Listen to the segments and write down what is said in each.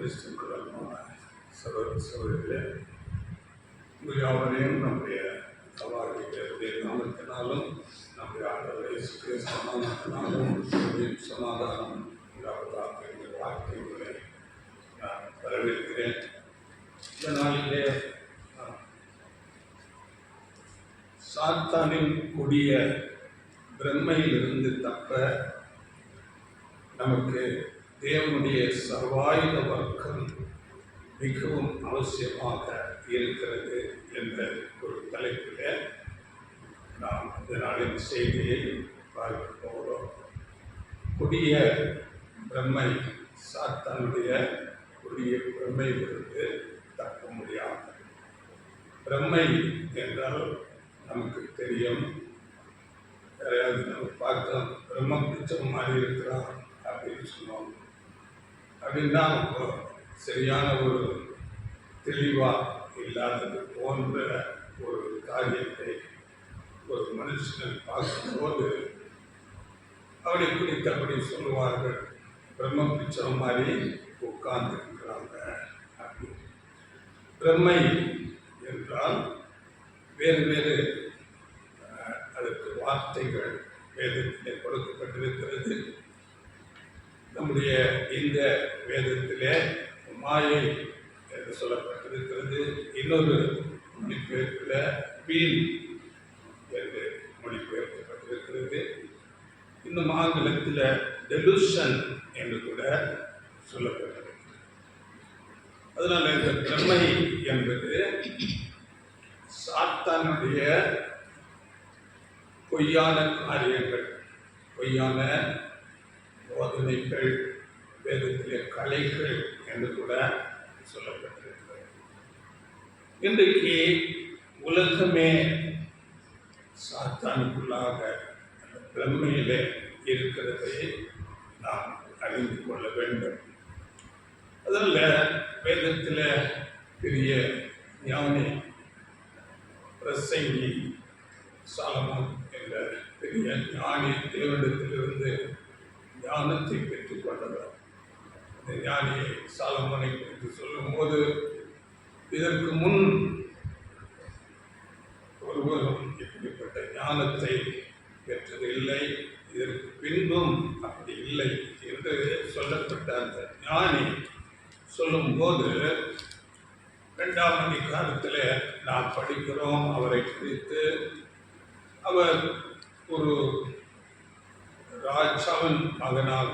கிறிஸ்துக்களமான சகோதர சகோதரிகளே, உங்கள் யாவரையும் நம்முடைய கவாடிகளுடைய நாமத்தினாலும் நம்முடைய ஆண்டவர் இயேசு கிறிஸ்து நாமத்தினாலும் சமாதானம் உண்டாவதாக என்ற வார்த்தைகளை நான் வரவேற்கிறேன். இந்த நாளிலே சாத்தானின் கொடிய பிரம்மையிலிருந்து தப்ப நமக்கு தேவனுடைய சர்வாயுத வர்க்கம் மிகவும் அவசியமாக இருக்கிறது என்ற ஒரு தலைப்பில் நாம் இந்த நாளின் செய்தியை பார்க்க போகிறோம். கொடிய பிரம்மை, சாத்தானுடைய கொடிய பிரம்மையிலிருந்து தப்ப முடியாது. பிரம்மை என்றால் நமக்கு தெரியும், யாரையாவது நம்ம பார்த்தோம் பிரம்ம பிடிச்சம் மாதிரி இருக்கிறான் அப்படின்னு சொல்லுவாங்க. அப்படின்னா இப்போ சரியான ஒரு தெளிவாக இல்லாதது போன்ற ஒரு காரியத்தை ஒரு மனுஷனை பார்க்கும்போது அப்படி பிடித்தபடி சொல்லுவார்கள், பிரம்ம பிடிச்சம் மாதிரி உட்கார்ந்து இருக்கிறாங்க அப்படின்னு. பிரம்மை என்றால் வேறு வேறு அதற்கு வார்த்தைகள் வேதத்திலே கொடுக்கப்பட்டிருக்கிறது. நம்முடைய இந்த வேதத்திலே மாயை என்று சொல்லப்பட்டிருக்கிறது. இன்னொரு மொழிபெயர்ப்பில் வீண் என்று மொழிபெயர்க்கப்பட்டிருக்கிறது. இன்னும் ஆங்கிலத்தில் டெலுஷன் என்று கூட சொல்லப்பட்டிருக்கிறது. அதனால் இந்த பிரம்மை என்பது சாத்தானுடைய பொய்யான காரியங்கள், பொய்யான போதனைகள், வேதத்திலே கலைகள் என்று கூட சொல்லப்பட்டிருக்கிறது. இன்றைக்கு உலகமே சாத்தானுக்குள்ளாக பிரம்மையிலே இருக்கிறதை நாம் அறிந்து கொள்ள வேண்டும். அதில் வேதத்தில் பெரிய ஞானி பிரசங்கி சாலமோன் என்ற பெரிய ஞானி தேவனிடத்திலிருந்து ஞானத்தை பெற்றுக் கொண்டவர். இந்த ஞானி சாலமோனை குறித்து சொல்லும்போது, இதற்கு முன் ஒருவரும் இப்படிப்பட்ட ஞானத்தை பெற்றது இல்லை, இதற்கு பின்பும் அப்படி இல்லை என்று சொல்லப்பட்ட அந்த ஞானி சொல்லும்போது 2ஆம் அதிகாரத்தில் நாம் படிக்கிறோம் அவரை குறித்து. அவர் ஒரு ராஜாவின் மகனாக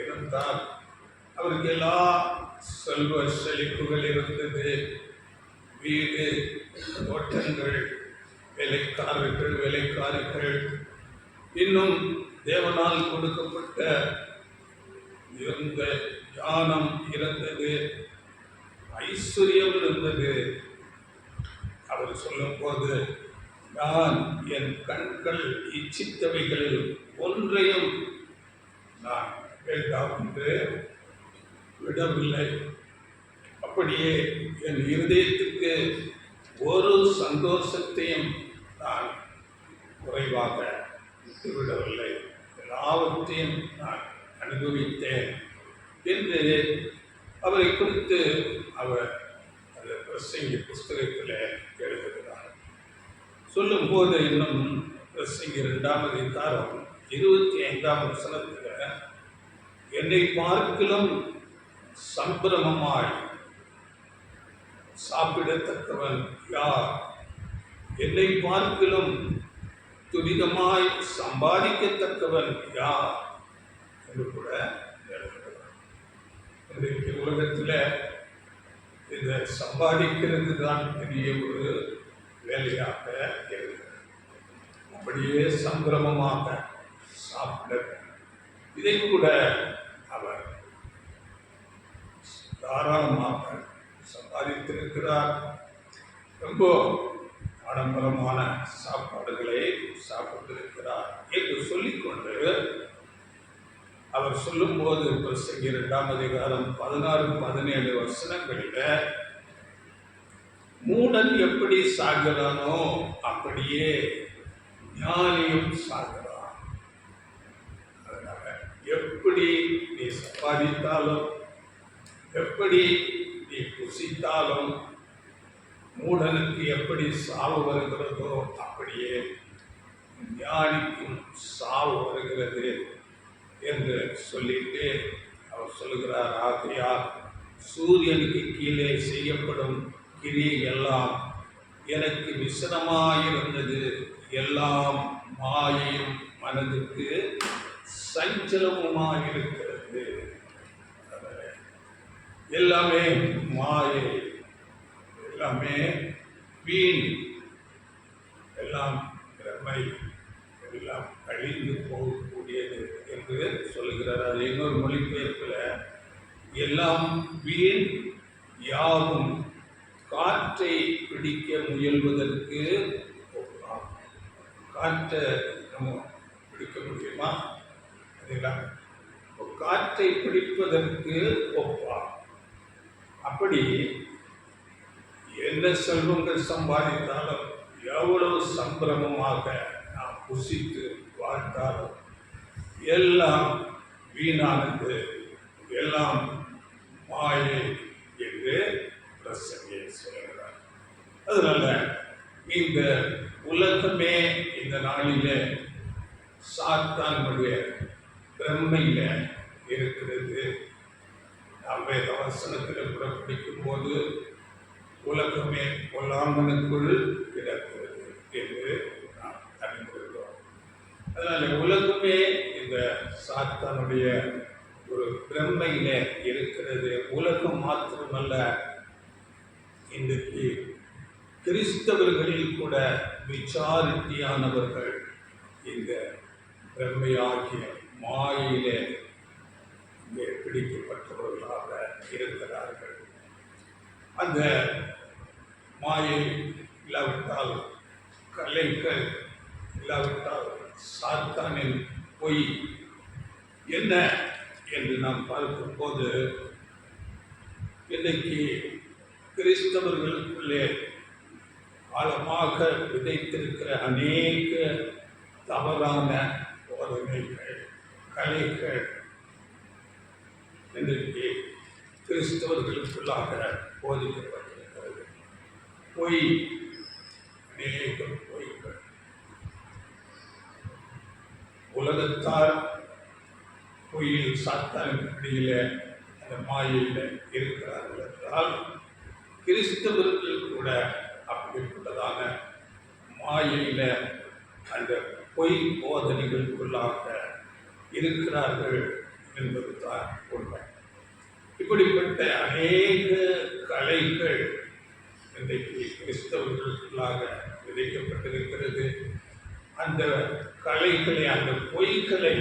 இருந்தார். அவருக்கு எல்லா செல்வ செழிப்புகள் இருந்தது. வீடு, தோட்டங்கள், வேலைக்காரர்கள், வேலைக்காரிகள், இன்னும் தேவனால் கொடுக்கப்பட்ட இருந்த ஞானம் இருந்தது, ஐஸ்வர்யம் இருந்தது. அவர் சொல்லும்போது, நான் என் கண்கள் இச்சித்தவைகளில் ஒன்றையும் நான் வேண்டாம் என்று விடவில்லை. அப்படியே என் இருதயத்துக்கு ஒரு சந்தோஷத்தையும் நான் குறைவாக விட்டுவிடவில்லை, எல்லாவற்றையும் நான் அனுபவித்தேன் என்று அவரை குறித்து அவர் அந்த பிரசங்கி புஸ்தகத்தில் எழுதுகிறார். சொல்லும்போது இன்னும் பிரசங்கி 2ஆம் அதிகாரம் 25ஆம் வசனத்தில், என்னை பார்க்கிலும் சம்பிரமமாய் சாப்பிடத்தக்கவன் யார், என்னை பார்க்கிலும் துரிதமாய் சம்பாதிக்கத்தக்கவன் யார் என்று கூட எழுதுகிறார். இன்றைக்கு உலகத்தில் இந்த சம்பாதிக்கிறது தான் பெரிய ஒரு வேலையாக இருக்கிறது. அப்படியே சம்பிரமமாக சாப்பிட இதை கூட அவர் தாராளமாக சம்பாதித்திருக்கிறார். ரொம்ப ஆடம்பரமான சாப்பாடுகளை சாப்பிட்டிருக்கிறார் என்று சொல்லிக்கொண்டு அவர் சொல்லும்போது பிரசங்கி 2ஆம் அதிகாரம் 16-17 வசனங்களில், மூடன் எப்படி சாகிறானோ அப்படியே ஞானியும் சாகிறான். அதனால எப்படி நீ சம்பாதித்தாலும் எப்படி நீ புசித்தாலும் மூடனுக்கு எப்படி சாவு வருகிறதோ அப்படியே ஞானிக்கும் சாவு வருகிறது என்று சொல்லிட்டு அவர் சொல்லுகிறார். ஆகையால் சூரியனுக்கு கீழே செய்யப்படும் கிரியை எல்லாம் எனக்கு விசனமாயிருந்தது, எல்லாம் மாயையும் மனதுக்கு சஞ்சலமுமாயிருக்கிறது. எல்லாமே மாயை, எல்லாமே வீண், எல்லாம் பிரமை, எல்லாம் அழிந்து போகக்கூடியது என்று சொல்லுகிறார். அது இன்னொரு மொழிபெயர்ப்பில் எல்லாம் வீண், யாவும் காற்றை பிடிக்க முயல்வதற்கு ஒப்பாம். காற்றை நம்ம பிடிக்க முடியுமா? அதெல்லாம் காற்றை பிடிப்பதற்கு ஒப்பாம். அப்படி என்ன செல்வங்கள் சம்பாதித்தாலும் எவ்வளவு சம்பிரமமாக நாம் புசித்து வாழ்ந்தாலும் எல்லாம் வீணானது, எல்லாம் மாயை என்று பிரசங்கியை சொல்கிறார். அதனால இந்த உலகமே இந்த நாளிலே சாத்தானுடைய பிரம்மையில இருக்கிறது. நாம் வேத வசனத்தில் கூட படிக்கும் போது உலகமே பொல்லாங்கனுக்குள் கிடக்கிறது என்று நாம் அறிந்திருக்கிறோம். அதனால உலகமே இந்த சாத்தானுடைய ஒரு பிரம்மையில இருக்கிறது. உலகம் மாத்திரமல்ல, இன்றைக்கு கிறிஸ்தவர்களில் கூட மெஜாரிட்டியானவர்கள் இந்த பிரம்மையாகிய மாயிலே பிடிக்கப்பட்டவர்களாக இருக்கிறார்கள். அந்த மாயை இல்லாவிட்டால், கலைகள் இல்லாவிட்டால் சாத்தானின் பொய் என்ன என்று நாம் பார்க்கும்போது, இன்றைக்கு கிறிஸ்தவர்களுக்குள்ளே ஆழமாக விதைத்திருக்கிற அநேக தவறான போதனைகள், கலைகள் இன்றைக்கு கிறிஸ்தவர்களுக்குள்ளாக போதிக்கப்பட்டிருக்கிறது. பொய், அநேக பொய்கள். உலகத்தார் பொய்யில் சாத்தானின் அடியில அந்த மாயையில் இருக்கிறார்கள் என்றால், கிறிஸ்தவர்கள் கூட அப்படிப்பட்டதான மாயையில அந்த பொய் போதனைகளுக்குள்ளாக இருக்கிறார்கள் என்பதுதான் உண்மை. இப்படிப்பட்ட அநேக கலைகள் இன்றைக்கு கிறிஸ்தவர்களுக்குள்ளாக விதைக்கப்பட்டிருக்கிறது. அந்த கலைகளை, அந்த பொய்களை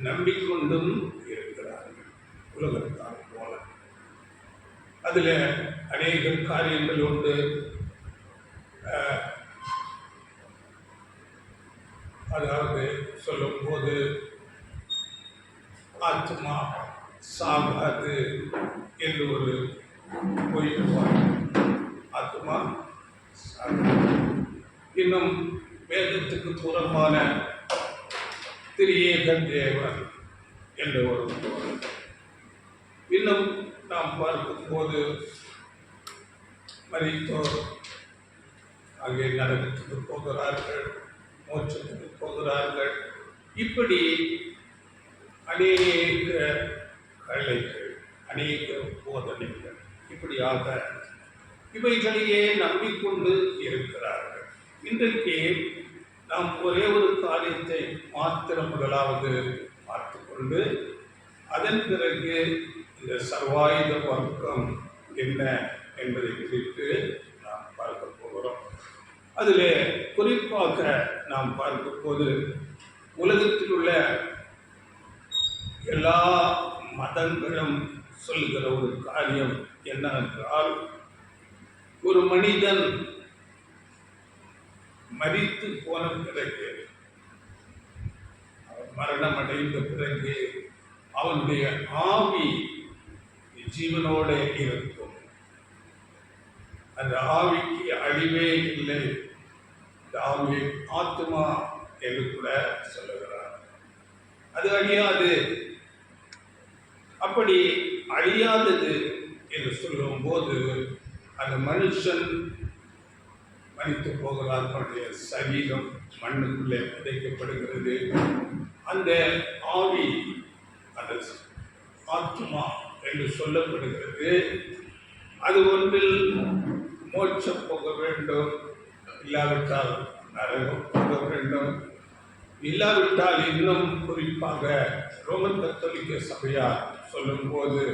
நம்பிக்கொண்டும் இருக்கிறார்கள் உலகத்தார் போல. அதில் அநேக காரியங்கள் உண்டு. அதாவது சொல்லும்போது ஆத்மா சாகாது என்று ஒரு பொய். ஆத்மா சாகாது. இன்னும் வேதத்துக்கு புறம்பான திரியேக தேவன் என்ற ஒரு பொருள். இன்னும் நாம் பார்க்கும்போது மரித்தோர் அங்கே நரகத்துக்கு போகிறார்கள், மோட்சத்துக்கு போகிறார்கள். இப்படி அநேக கலைகள், அநேக போதனைகள், இப்படியாக இவைகளையே நம்பிக்கொண்டு இருக்கிறார்கள். இன்றைக்கு நாம் ஒரே ஒரு காரியத்தை மாத்திரம் முதலாவது பார்த்து கொண்டு, அதன் பிறகு இந்த சர்வாயுத வர்க்கம் என்ன என்பதை குறித்து நாம் பார்க்க போகிறோம். அதில் குறிப்பாக நாம் பார்க்கும்போது, உலகத்தில் உள்ள எல்லா மதங்களும் சொல்கிற ஒரு காரியம் என்னவென்றால், ஒரு மனிதன் மரித்து போன பிறகு, மரணம் அடைந்த பிறகு அவனுடைய ஆவி ஜீவனோடு இருக்கும். அந்த ஆவிக்கு அழிவே இல்லை. இந்த ஆவி ஆத்மா என்று கூட சொல்லுகிறார். அது அழியாது. அப்படி அழியாதது என்று சொல்லும் போது அந்த மனுஷன் மரித்து போகிறார். அவனுடைய சரீரம் மண்ணுக்குள்ளே புதைக்கப்படுகிறது. அந்த ஆவி, அந்த ஆத்மா என்று சொல்லப்படுகிறது. அது ஒன்றில் மோட்சம் போக வேண்டும், இல்லாவிட்டால் நரகம் போக வேண்டும், இல்லாவிட்டால் இன்னும் குறிப்பாக ரோமன் கத்தோலிக்க சபையார் சொல்லும்போது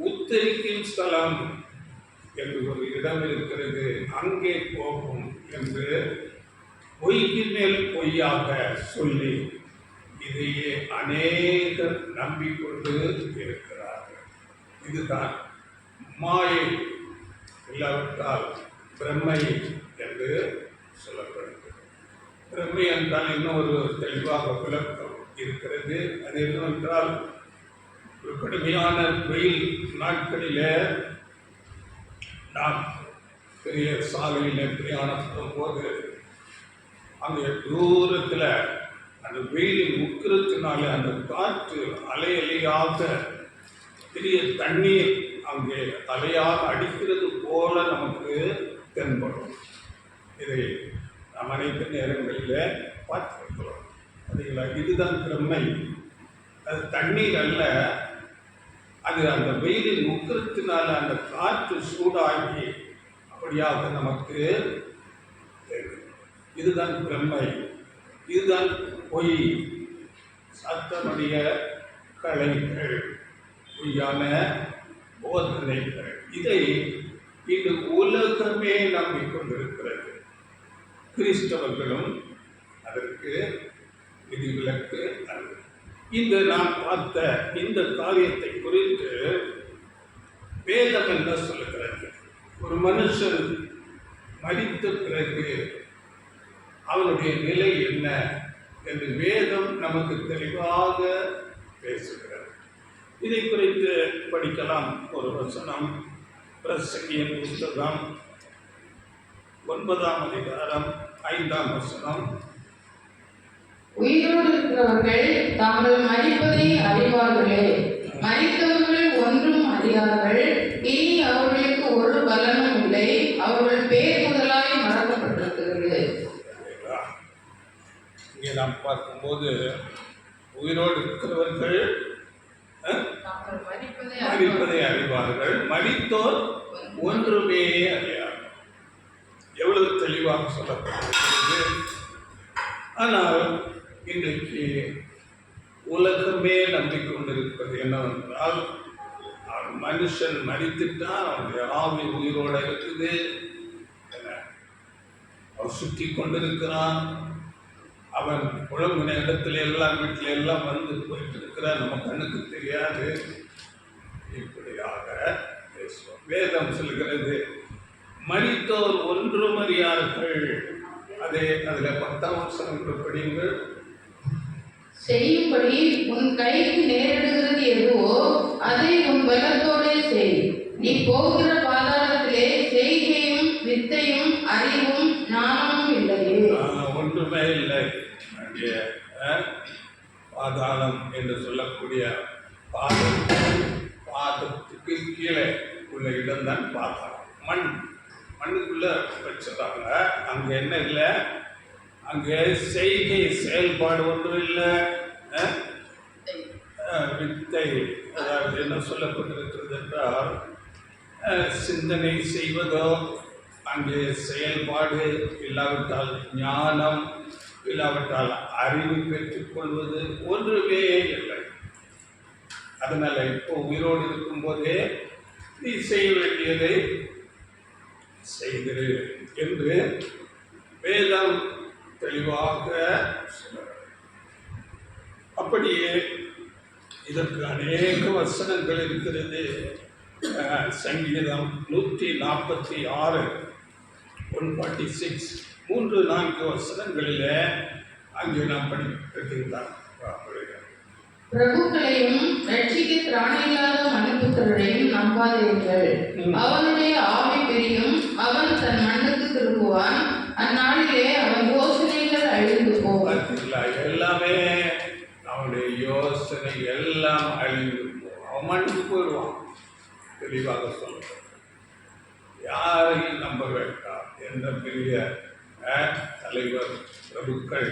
உத்தரிக்கும் ஸ்தலம் என்று ஒரு இடம் இருக்கிறது, அங்கே போகும் என்று பொய்க்கு மேல் பொய்யாக சொல்லி இதையே அநேகர் நம்பிக்கொண்டு இருக்கிறார்கள். இதுதான் மாயை, இல்லாவிட்டால் பிரம்மை என்று சொல்லப்படுகிறது. பிரம்மை என்றால் இன்னொரு தெளிவாக விளக்கம் இருக்கிறது. அது என்னவென்றால், ஒரு கடுமையான வெயில் நாட்களிலே நாம் பெரிய சாலையில் பிரயாணப்படும் போது அங்கே தூரத்தில் அந்த வெயிலின் உக்கிரத்தினால அந்த காற்று அலை அலையாக பெரிய தண்ணீர் அங்கே அலையாக அடிக்கிறது போல நமக்கு தென்படும். இதை நாம் அனைத்து நேரங்களில் பார்த்திருக்கிறோம். அதுங்களா, இதுதான் பிரம்மை. அது தண்ணீர் அல்ல, அது அந்த வெயிலின் உக்கிரத்தினால அந்த காற்று சூடாகி அப்படியாக நமக்கு இதுதான் பிரம்மை. இதுதான் பொய், சத்தமுடைய கலைகள், பொய்யான போதனைகள். இதை இன்று உலகமே நம்பிக்கொண்டிருக்கிறது. கிறிஸ்தவர்களும் அதற்கு விதிவிலக்கு அல்ல. இந்த நாம் பார்த்த இந்த காரியத்தை குறித்து வேதம் என்ன சொல்லுகிறது? ஒரு மனுஷன் மரித்த பிறகு அவனுடைய நிலை என்ன என்று வேதம் நமக்கு தெளிவாக பேசுகிறது. இதை குறித்து படிக்கலாம். ஒரு வசனம், பிரசங்கியின் புத்தகம் 9ஆம் அதிகாரம் 5ஆம் வசனம். உயிரோடு இருக்கிறவர்கள் தாங்கள் மரிப்பதை அறிவார்களே, மரித்தவர்கள் ஒன்றும் அறியார்கள், இனி அவர்களுக்கு ஒரு பலனும் இல்லை, அவர்கள் பேர் முதலாய் மறக்கப்பட்டிருக்கிறது. இங்கே நாம் பார்க்கும்போது உயிரோடு இருக்கிறவர்கள் மரிப்பதை அறிவார்கள், மரித்தோர் ஒன்றுமே அறியார்கள். எவ்வளவு தெளிவாக சொல்லப்படுகிறது. ஆனால் இன்றைக்கு உலகமே நம்பிக்கொண்டிருப்பது என்னவென்றால், மனுஷன் மரித்துட்டான், அவனுடைய ஆவி உயிரோட இருக்குது, அவன் சுற்றி கொண்டிருக்கிறான், அவன் உழங்குன இடத்துல எல்லாம் வீட்டில் எல்லாம் வந்து போயிட்டு இருக்கிறான், நம்ம கண்ணுக்கு தெரியாது, இப்படியாக பேசுவோம். வேதம் சொல்கிறது மரித்தோர் ஒன்றும் அறியார்கள். அதில் 10ஆம் வசனம் படியுங்கள். செய்யும்படி உன் கைக்கு நேரிடுகிறது எதுவோ அதை உன் பலத்தோடு செய். நீ போகிற பாதாளத்திலே செய்கையும் வித்தையும் அறிவும் ஞானமும் இல்லையே. ஒன்றுமே இல்லை. பாதாளம் என்று சொல்லக்கூடிய பாதத்துக்கு கீழே உள்ள இடம்தான் பாதாளம். மண்ணுக்குள்ள வச்சிடறாங்க. அங்கே என்ன இல்லை? அங்கே செய்கை செயல்பாடு ஒன்றும் இல்லை. வித்தை, அதாவது என்ன சொல்லப்பட்டிருக்கிறது என்றால், சிந்தனை செய்வதோ, அங்கே செயல்பாடு இல்லாவிட்டால் ஞானம், இல்லாவிட்டால் அறிவு பெற்றுக்கொள்வது ஒன்றுமே இல்லை. அதனால இப்போ உயிரோடு இருக்கும்போதே நீ செய்ய வேண்டியதை செய்திரு என்று வேதம் தெளிவாக சொல்லுகிறது. அப்படியே இதற்கு அநேக வசனங்கள் இருக்கிறது. சங்கீதம் 146 146 3-4 வசனங்களில் அங்கே நாம் படித்திருக்கின்றார். பிரபுக்களையும் ரட்சிக்க திராணியில்லாத மனுபுத்திரரையும் நம்பாதீர்கள். அவனுடைய ஆவி பிரியும், அவன் தன் மண்ணுக்கு திரும்புவான், அந்நாளிலே அவன் யோசனைகள் அழிந்து போவான். எல்லாமே அவனுடைய யோசனை எல்லாம் அழிந்து போகும். அவன் மண்ணுக்கு போயிடுவான். தெளிவாக சொல்றேன். யாரையும் நம்ப வேண்டாம். எந்த பெரிய தலைவர், பிரபுக்கள்,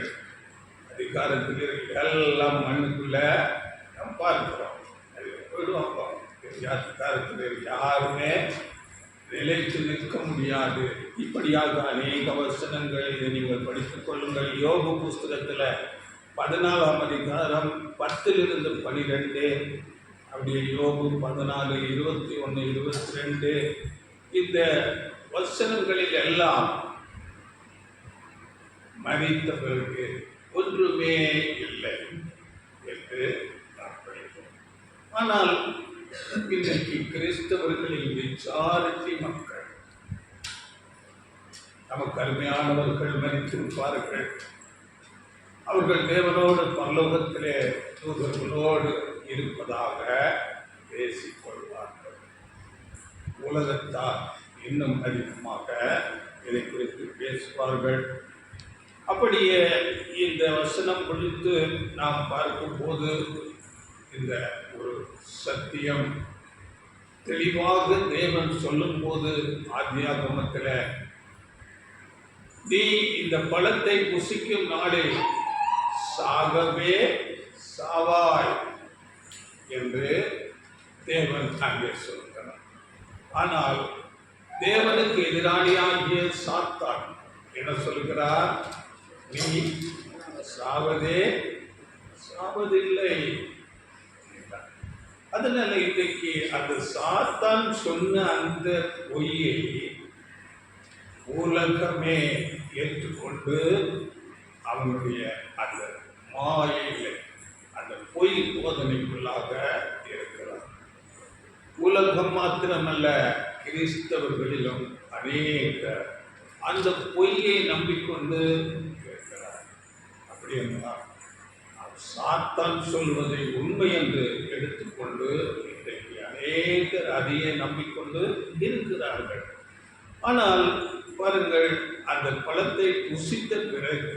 அதிகாரத்தில் எல்லாம் மண்ணுக்குள்ள நாம் பார்க்கிறோம். அது போயிடுவாங்க. அதிகாரத்தில் யாருமே நிலைத்து நிற்க முடியாது. இப்படியாக அநேக வசனங்கள் இதை நீங்கள் படித்துக் கொள்ளுங்கள். யோபு புஸ்தகத்தில் 14ஆம் அதிகாரம் 10-12, அப்படியே யோபு 14, 21, 22 இந்த வசனங்களில் எல்லாம் மரித்த பிறகு ஒன்றுமே இல்லை என்று நாம் படிக்கிறோம். ஆனால் இன்றைக்கு கிறிஸ்தவர்களின் மெஜாரிட்டி மக்கள், நமக்கு அருமையானவர்கள் மரித்திருப்பார்கள். அவர்கள் தேவனோடு பரலோகத்திலே தூதர்களோடு இருப்பதாக பேசிக்கொள்வார்கள். உலகத்தார் இன்னும் அதிகமாக இதை குறித்து பேசுவார்கள். அப்படியே இந்த வசனம் குறித்து நாம் பார்க்கும்போது இந்த ஒரு சத்தியம் தெளிவாக தேவன் சொல்லும் போது, ஆதியாகமத்தில் நீ இந்த பழத்தை புசிக்கும் நாளில் சாகவே சாவாய் என்று தேவன் அங்கே சொல்கிறார். ஆனால் தேவனுக்கு எதிராளியாகிய சாத்தான் என்ன சொல்கிறார்? நீ சாவதில்லை. அதனால இன்றைக்கு அந்த சாத்தான் சொன்ன அந்த பொய்யை உலகமே ஏற்றுக்கொண்டு அவனுடைய அந்த மாயையிலே, அந்த பொய் போதனைக்குள்ளாக இருக்கிறார். உலகம் மாத்திரமல்ல, கிறிஸ்தவர்களிலும் அநேக அந்த பொய்யை நம்பிக்கொண்டு இருக்கிறார். அப்படி என்றால் சாத்தான் சொல்வதை உண்மை என்று எடுத்துக்கொண்டு இன்றைக்கு அநேகர் அதையே நம்பிக்கொண்டு இருக்கிறார்கள். ஆனால் பாருங்கள், அந்த பழத்தை புசித்த பிறகு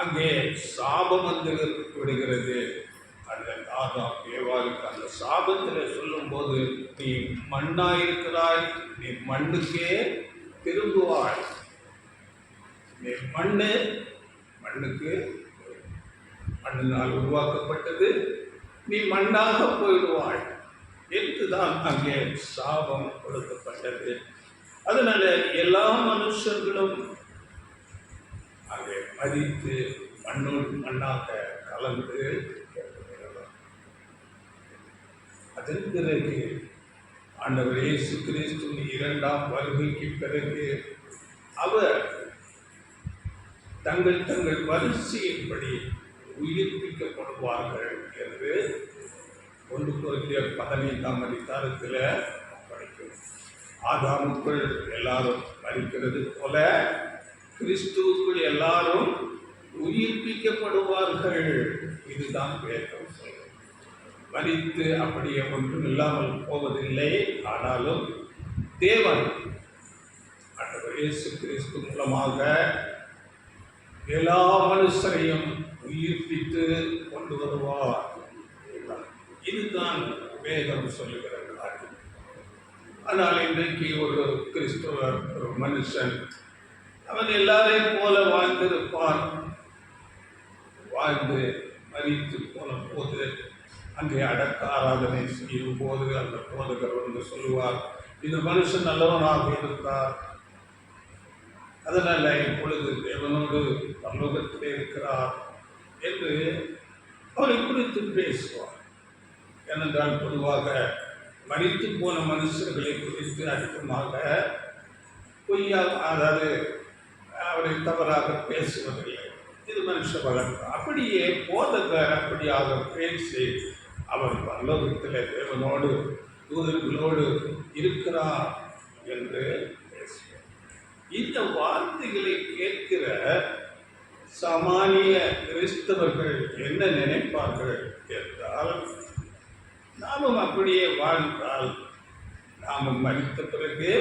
அங்கே சாபம் வந்து விடுகிறது. அந்த ஆதாம் ஏவாளுக்கு அந்த சாபத்தில் சொல்லும் போது, நீ மண்ணாயிருக்கிறாய், நீ மண்ணுக்கே திரும்புவாய். நீ மண்ணுக்கு மண்ணினால் உருவாக்கப்பட்டது, நீ மண்ணாக போயிடுவாய் என்றுதான் அங்கே சாபம் கொடுக்கப்பட்டது. அதனால எல்லா மனுஷர்களும் அங்கே மதித்து மண்ணோடு மண்ணாக கலந்து, அதன் பிறகு ஆண்டவர் இயேசு கிறிஸ்துவின் 2ஆம் வருகைக்கு பிறகு அவர் தங்கள் வரிசையின்படி உயிர்ப்பிக்கப்படுவார்கள் என்று 1 கொரிந்தியர் 15ஆம் அதிகாரத்தில் படிக்கிறோம். ஆதாமுக்குள் எல்லாரும் மரிக்கிறது போல கிறிஸ்துவுக்குள் எல்லாரும் உயிர்ப்பிக்கப்படுவார்கள். இதுதான் வேதம் சொல்லும். மரித்து அப்படியே ஒன்றும் இல்லாமல் போவதில்லை. ஆனாலும் தேவன் ஆண்டவர் இயேசு கிறிஸ்து மூலமாக எல்லா மனுஷரையும் உயிர்ப்பித்து கொண்டு வருவார். இதுதான் வேதம் சொல்லுகிற காரியம். ஆனால் இன்றைக்கு ஒரு கிறிஸ்தவர், ஒரு மனுஷன், அவன் எல்லாரையும் போல வாழ்ந்திருப்பான். வாழ்ந்து மரித்து போன போது அங்கே அடக்க ஆராதனை செய்யும் போது அந்த போதகர் வந்து சொல்லுவார், இந்த மனுஷன் நல்லவனாக இருந்தார், அதனால் இப்பொழுது தேவனோடு பரலோகத்திலே இருக்கிறார் என்று அவரை குறித்து பேசுவார். ஏனென்றால் பொதுவாக மரித்து போன மனுஷர்களை குறித்து அதிகமாக பொய்யாக, அதாவது அவரை தவறாக பேசுவதில்லை. இது மனுஷ வழக்கம். அப்படியே போதகர் அப்படியாக பேசி அவர் பரலோகத்திலே தேவனோடு தூதர்களோடு இருக்கிறார் என்று பேசுவார். இந்த வார்த்தைகளை கேட்கிற சாமானிய கிறிஸ்தவர்கள் என்ன நினைப்பார்கள் என்றால், நாமும் அப்படியே வாழ்ந்தால் நாமும் மரித்த பிறகு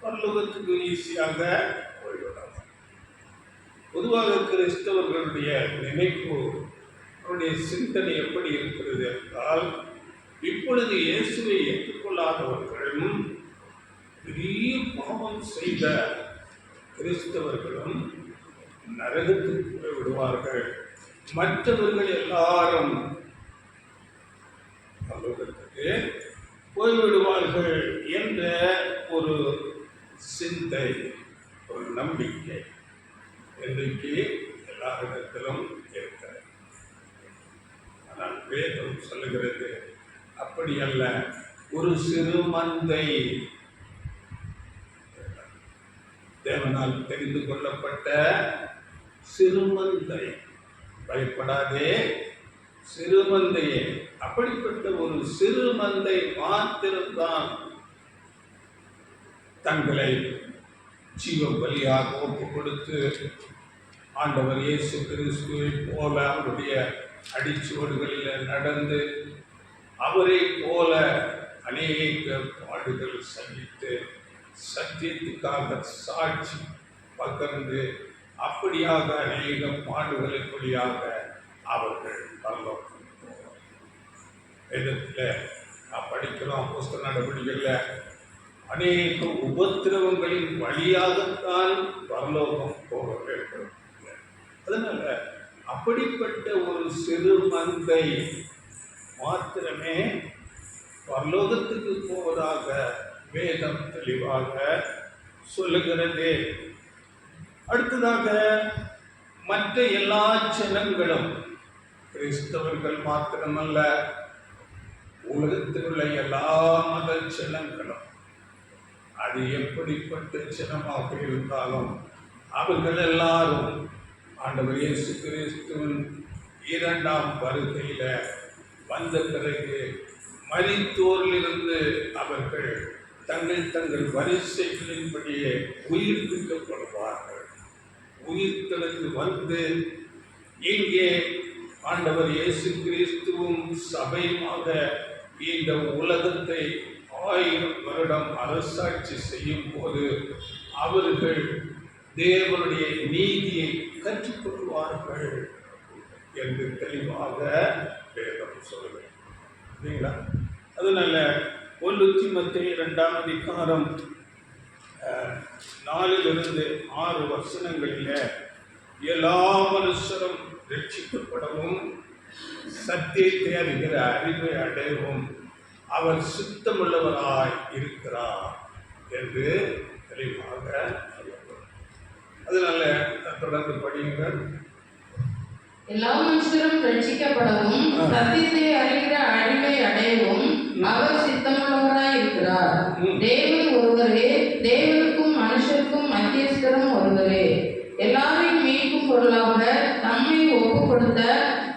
பரலோகத்துக்கு ஈஸியாக போய்விடலாம். பொதுவாக கிறிஸ்தவர்களுடைய நினைப்பு அவருடைய சிந்தனை எப்படி இருக்கிறது என்றால், இப்பொழுது இயேசுவை ஏற்றுக்கொள்ளாதவர்களும் பெரிய பாவம் செய்த கிறிஸ்தவர்களும் நரகத்துக்கு போய் விடுவார்கள், மற்றவர்கள் எல்லாரும் பரலோகத்துக்கு போய்விடுவார்கள் என்ற ஒரு சிந்தை, ஒரு நம்பிக்கை இன்றைக்கு எல்லாரிடத்திலும் இருக்கிறது. ஆனால் வேதம் சொல்லுகிறது அப்படி அல்ல. ஒரு சிறு மந்தை, தேவனால் தெரிந்து கொள்ளப்பட்ட சிறுமந்தை, பயப்படாதே சிறுமந்தையே, அப்படிப்பட்ட ஒரு சிறுமந்தை மாத்திரம்தான் தங்களை ஜீவ பலியாக ஒப்பு கொடுத்து ஆண்டவர் இயேசு கிறிஸ்துவை போல அவருடைய அடிச்சுவடுகளில் நடந்து அவரை போல அநேக பாடுகள் சந்தித்து சத்தியத்துக்காக சாட்சி பகிர்ந்து அப்படியாக அநேக பாடுகளின் வழியாக அவர்கள் பரலோகம் போவார். வேதத்தில் நான் படிக்கிறோம், அப்போஸ்தலர் நடவடிக்கைகளில் அநேக உபத்திரவங்களின் வழியாகத்தான் பரலோகம் போக வேண்டும். அதனால அப்படிப்பட்ட ஒரு சிறு மந்தை மாத்திரமே பரலோகத்துக்கு போவதாக வேதம் தெளிவாக சொல்லுகிறது. அடுத்ததாக மற்ற எல்லா ஜனங்களும், கிறிஸ்தவர்கள் மாத்திரமல்ல, உலகத்தில் உள்ள எல்லா மத ஜனங்களும், அது எப்படிப்பட்ட ஜனமாக இருந்தாலும் அவர்கள் எல்லாரும் ஆண்டவர் இயேசு கிறிஸ்துவின் இரண்டாம் வருகையில வந்த பிறகு மரித்தோரிலிருந்து அவர்கள் தங்கள் வரிசைகளின்படியே உயிர்ப்பிக்கப்படுவார்கள். உயிர்த்தெழுந்து வந்து இங்கே ஆண்டவர் இயேசு கிறிஸ்துவும் சபையுமாக இந்த உலகத்தை 1000 வருடம் அரசாட்சி செய்யும் போது அவர்கள் தேவனுடைய நீதியை கற்றுக்கொள்வார்கள் என்று தெளிவாக வேதம் சொல்லுங்கள். இல்லைங்களா? அதனால 1 தீமோத்தேயு 2ஆம் அதிகாரம் 4 6 வசனங்களில் எல்லா மனுஷரும் ரட்சிக்கப்படவும் சத்தியத்தை அறிகிற அறிவை அடையவும் அவர் சுத்தமுள்ளவராய் இருக்கிறார் என்று தெளிவாக சொல்லப்படும். அதனால தொடர்ந்து படியுங்கள். எல்லா மனுஷரும் ரட்சிக்கப்படவும் சத்தியத்தை அறிகிற அறிவை அடையவும் அவர் சித்தமுள்ளவராய் இருக்கிறார். தேவன் ஒருவரே, தேவனுக்கும் மனுஷருக்கும் மத்தியஸ்தரும் ஒருவரே. எல்லாரையும் மீட்கும் பொருளாக தம்மை ஒப்பு கொடுத்த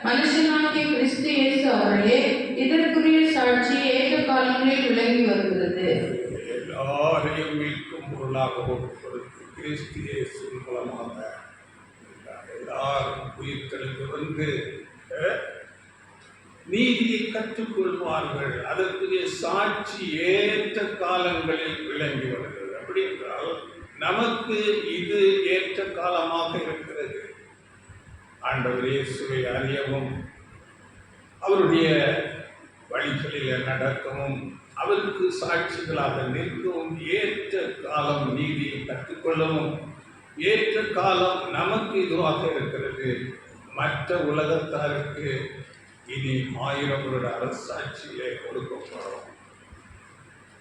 மனுஷனாகிய கிறிஸ்து இயேசு அவர்களே இதற்குரிய சாட்சி ஏற்ற காலங்களில் விளங்கி வருகிறது. எல்லாரையும் மீட்கும் பொருளாக ஒப்பு கொடுத்து கிறிஸ்து இயேசு மூலமாக எல்லாரும் உயிர்த்தெழுந்து வந்து நீதியை கற்றுக்கொள்வார்கள். அதற்குரிய சாட்சி ஏற்ற காலங்களில் விளங்கி வருகிறது. அப்படி என்றால் நமக்கு இது ஏற்ற காலமாக இருக்கிறது. ஆண்டவர் இயேசுவை அறியவும் அவருடைய வழிகளில் நடக்கவும் அவருக்கு சாட்சிகளாக நிற்கவும் ஏற்ற காலம், நீதியை கற்றுக்கொள்ளவும் ஏற்ற காலம் நமக்கு இதுவாக இருக்கிறது. மற்ற உலகத்தாருக்கு இனி 1000 வருட அரசாட்சியிலே கொடுக்கப்படும்.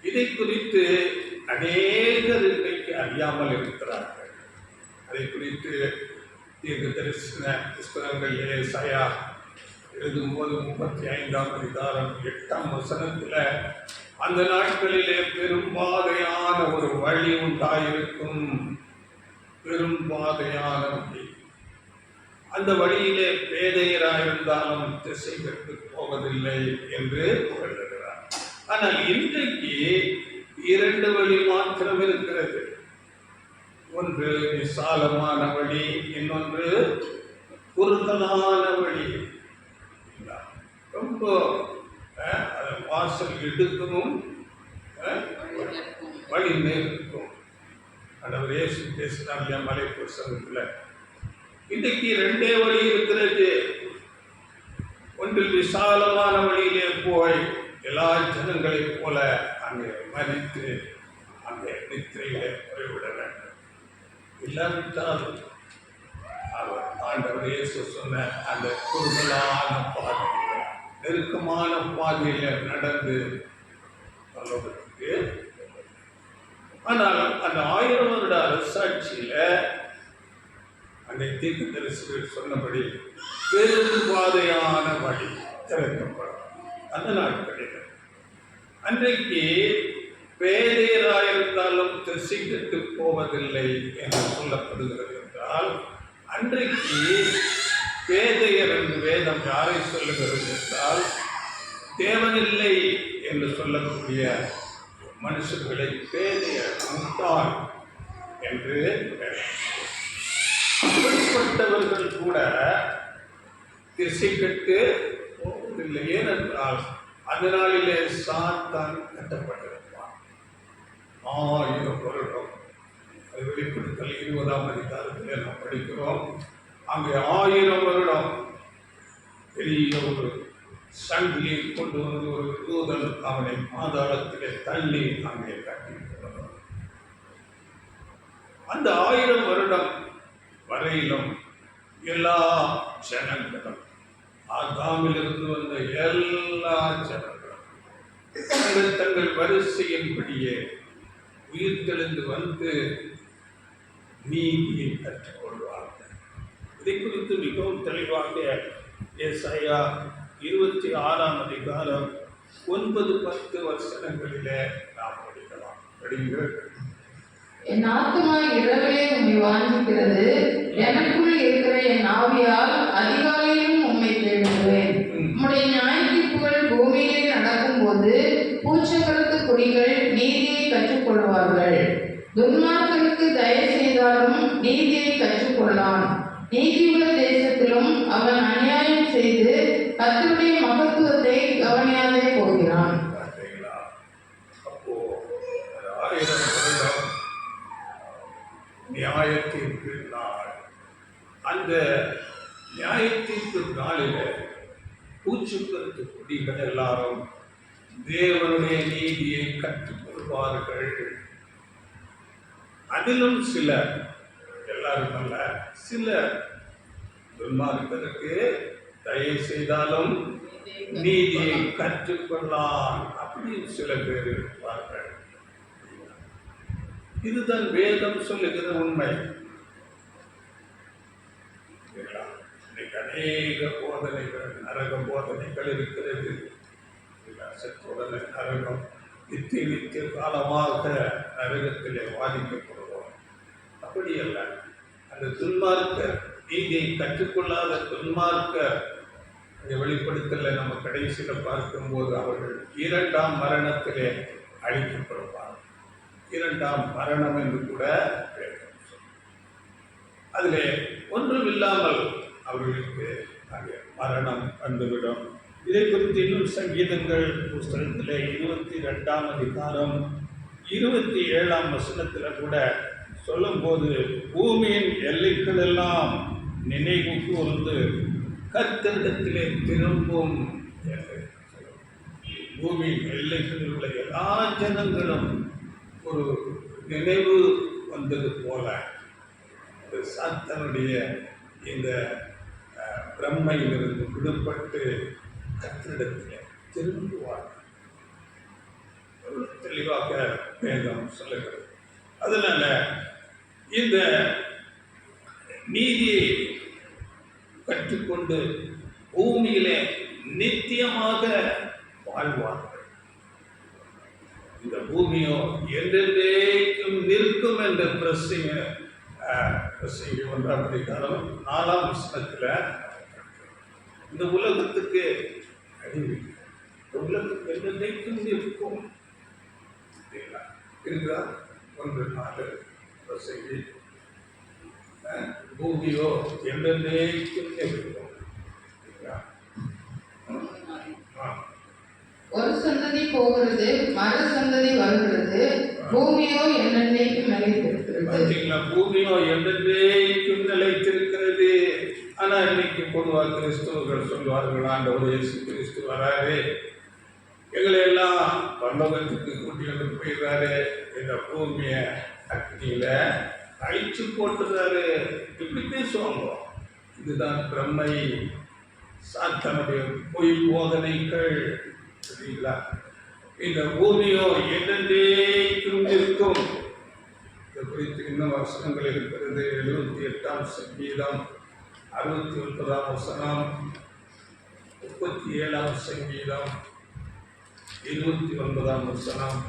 இதை குறித்து அநேகர் இன்றைக்கு அறியாமல் இருக்கிறார்கள். அதை குறித்து தீர்க்க தரிசன புஸ்தகங்கள் ஏசாயா எழுதும்போது 35ஆம் அதிகாரம் 8ஆம் வசனத்தில் அந்த நாட்களிலே பெரும்பாதையான ஒரு வழி உண்டாயிருக்கும். பெரும்பாதையான வழி. அந்த வழியிலே பேதையராயிருந்தாலும் திசை கெட்டு போவதில்லை என்று எழுதுகிறார். ஆனால் இன்றைக்கு 2 வழி மாத்திரம் இருக்கிறது. ஒன்று விசாலமான வழி, இன்னொன்று குறுகலான வழி. ரொம்ப வாசல் இடுக்கவும் வழி நெருக்கும். ஆண்டவர் இயேசு பேசினார் மலை பிரசங்கத்தில். இன்றைக்கு 2 வழி இருக்கிறது. ஒன்றில் விசாலமான வழியிலே போய் எல்லா ஜனங்களைப் போல அங்கே மறித்து அங்கே நித்திரையிலே போய்விட வேண்டும். இல்லாவிட்டால் அவர் ஆண்டவர் இயேசு சொன்ன அந்த குறுகலான பாதையில, நெருக்கமான பாதையில நடந்து பரலோகத்துக்கு. ஆனால் அந்த 1000 வருட அரசாட்சியில அந்த தீர்க்கதரிசிகள் சொன்னபடி பெரும் பாதையான வழி திறக்கப்படும். அந்த நாட்களில் அன்றைக்கு பேதையராயிருந்தாலும் திசைக்கெட்டு போவதில்லை என்று சொல்லப்படுகிறது என்றால், அன்றைக்கு பேதையர் என்று வேதம் யாரை சொல்லுகிறது என்றால், தேவனில்லை என்று சொல்லக்கூடிய மனுஷர்களை பேதையர், முட்டாள் என்று அப்படிப்பட்டவர்கள் கூட திசைக்கெட்டு போவதில்லை. ஏனென்றால் அதனாலே சாத்தான் கட்டப்பட்டிருப்பான். 1000 வருடம். அது வெளிப்படுத்தல் 20ஆம் அதிகாரத்திலே நாம் படிக்கிறோம். அங்கே 1000 வருடம் பெரிய ஒரு சங்கிலியை கொண்டு வந்து ஒரு தூதன் அவனை பாதாளத்திலே தள்ளி அங்கே கட்டியிருக்கிறார். அந்த 1000 வருடம் வரையிலும் எல்லா ஜனங்களும், ஆதாமிலிருந்து வந்த எல்லா ஜனங்களும் தங்கள் வரிசையின்படியே உயிர்த்தெழுந்து வந்து நீதியை கற்றுக்கொள்வார்கள். இதை குறித்து மிகவும் தெளிவாக ஏசாயா 26ஆம் அதிகாரம் 9-10 வசனங்களிலே நாம் படிக்கலாம். படிங்கள். என் ஆத்துமா இரவிலே உம்மை வாஞ்சிக்கிறது, எனக்குள் இருக்கிற என் ஆவியால் அதிகாலையிலும் உம்மை தேடுகிறேன். உம்முடைய நியாயத்தீர்ப்புகள் பூமியிலே நடக்கும்போது பூச்சக்கரத்து குடிகள் நீதியை கற்றுக்கொள்வார்கள். துன்மார்க்கனுக்கு தயவு செய்தாலும் நீதியை கற்றுக்கொள்ளான். நீதியுள்ள தேசத்திலும் அவன் அநியாயம் செய்து கர்த்தருடைய மகத்துவத்தை கவனியாதே போகிறான். நியாயத்தீர்ப்பு நாள். அந்த நியாயத்தீர்ப்பு நாளில் பூச்சுக்கருத்து குடிகள் எல்லாரும் தேவனுடைய நீதியை கற்றுக்கொள்வார்கள். அதிலும் சிலர், எல்லாரும் அல்ல, சிலர் துன்மார்க்கருக்கு தயவு செய்தாலும் நீதியை கற்றுக்கொள்ளலாம். அப்படி சில பேர் இருப்பார்கள். இதுதான் வேதம் சொல்லுகிற உண்மை. இன்னைக்கு அநேக போதனைகள், நரக போதனைகள் இருக்கிறது. செத்துடனே நரகம், நித்திய காலமாக நரகத்திலே வாதிக்கப்படுவோம். அப்படி அல்ல. அந்த துன்மார்க்க, நீதியை கற்றுக்கொள்ளாத துன்மார்க்க வெளிப்படுத்தல நம்ம கடைசியில் பார்க்கும்போது அவர்கள் 2ஆம் மரணத்திலே அழிக்கப்படுவார். 2ஆம் மரணம் என்று கூட அதிலே ஒன்றும் இல்லாமல் அவர்களுக்கு அங்கே மரணம் வந்துவிடும். இதை குறித்து இன்னும் சங்கீதங்கள் புஸ்தகத்திலே 22ஆம் அதிகாரம் 27ஆம் வசனத்தில் கூட சொல்லும்போது, பூமியின் எல்லைகள் எல்லாம் நினைவு கூர்ந்து கர்த்தரிடத்திலே திரும்பும் என்று. பூமியின் எல்லைகளில் உள்ள எல்லா ஜனங்களும் ஒரு நினைவு வந்தது போல சாத்தனுடைய இந்த பிரம்மையிலிருந்து விடுபட்டு கர்த்தரிடத்தில் திரும்புவார்கள். தெளிவாக வேதம் சொல்லுகிறது. அதனால இந்த நீதியை கற்றுக்கொண்டு பூமியிலே நித்தியமாக வாழ்வார்கள். இந்த பூமியோ என்றென்றைக்கும் நிற்கும் என்ற பிரசங்க 1ஆம் அதிகாரம் 4ஆம் வசனத்தில் இந்த உலகத்துக்கு அழிவு, இந்த உலகத்துக்கு என்றென்றைக்கும் நிற்கும் இருக்கிறா. 1:4 பிரசங்கி, பூமியோ என்றென்றைக்கும் நிற்கும். ஒரு சந்ததி போகிறது, மறு சந்ததி வருகிறது, பூமியோ என்னென்னைக்கும் நிலைத்திருக்கிறது. பூமியோ என்றென்றைக்கும் நிலைத்திருக்கிறது. ஆனா ஆனால் இன்னைக்கு பொதுவாக கிறிஸ்துவர்கள் சொல்வார்கள், ஆண்டவர் இயேசு கிறிஸ்து வராரு, எங்களை எல்லாம் பரலோகத்துக்கு கூட்டிட்டு போயிடுறாரு, இந்த பூமியை அக்னியில அழிச்சு போட்டுறாரு, இப்படி பேசுவாங்க. இதுதான் பிரம்மை, சாத்தானுடைய பொய் போதனைகள். சரிங்களா? இந்த பூமியோ என்னென்றைக்கும் இருக்கும். இது குறித்து இன்னும் வசனங்கள் இருக்கிறது. 78ஆம் சங்கீதம் 69ஆம் வசனம், 37ஆம் சங்கீதம் 29ஆம் வசனம்,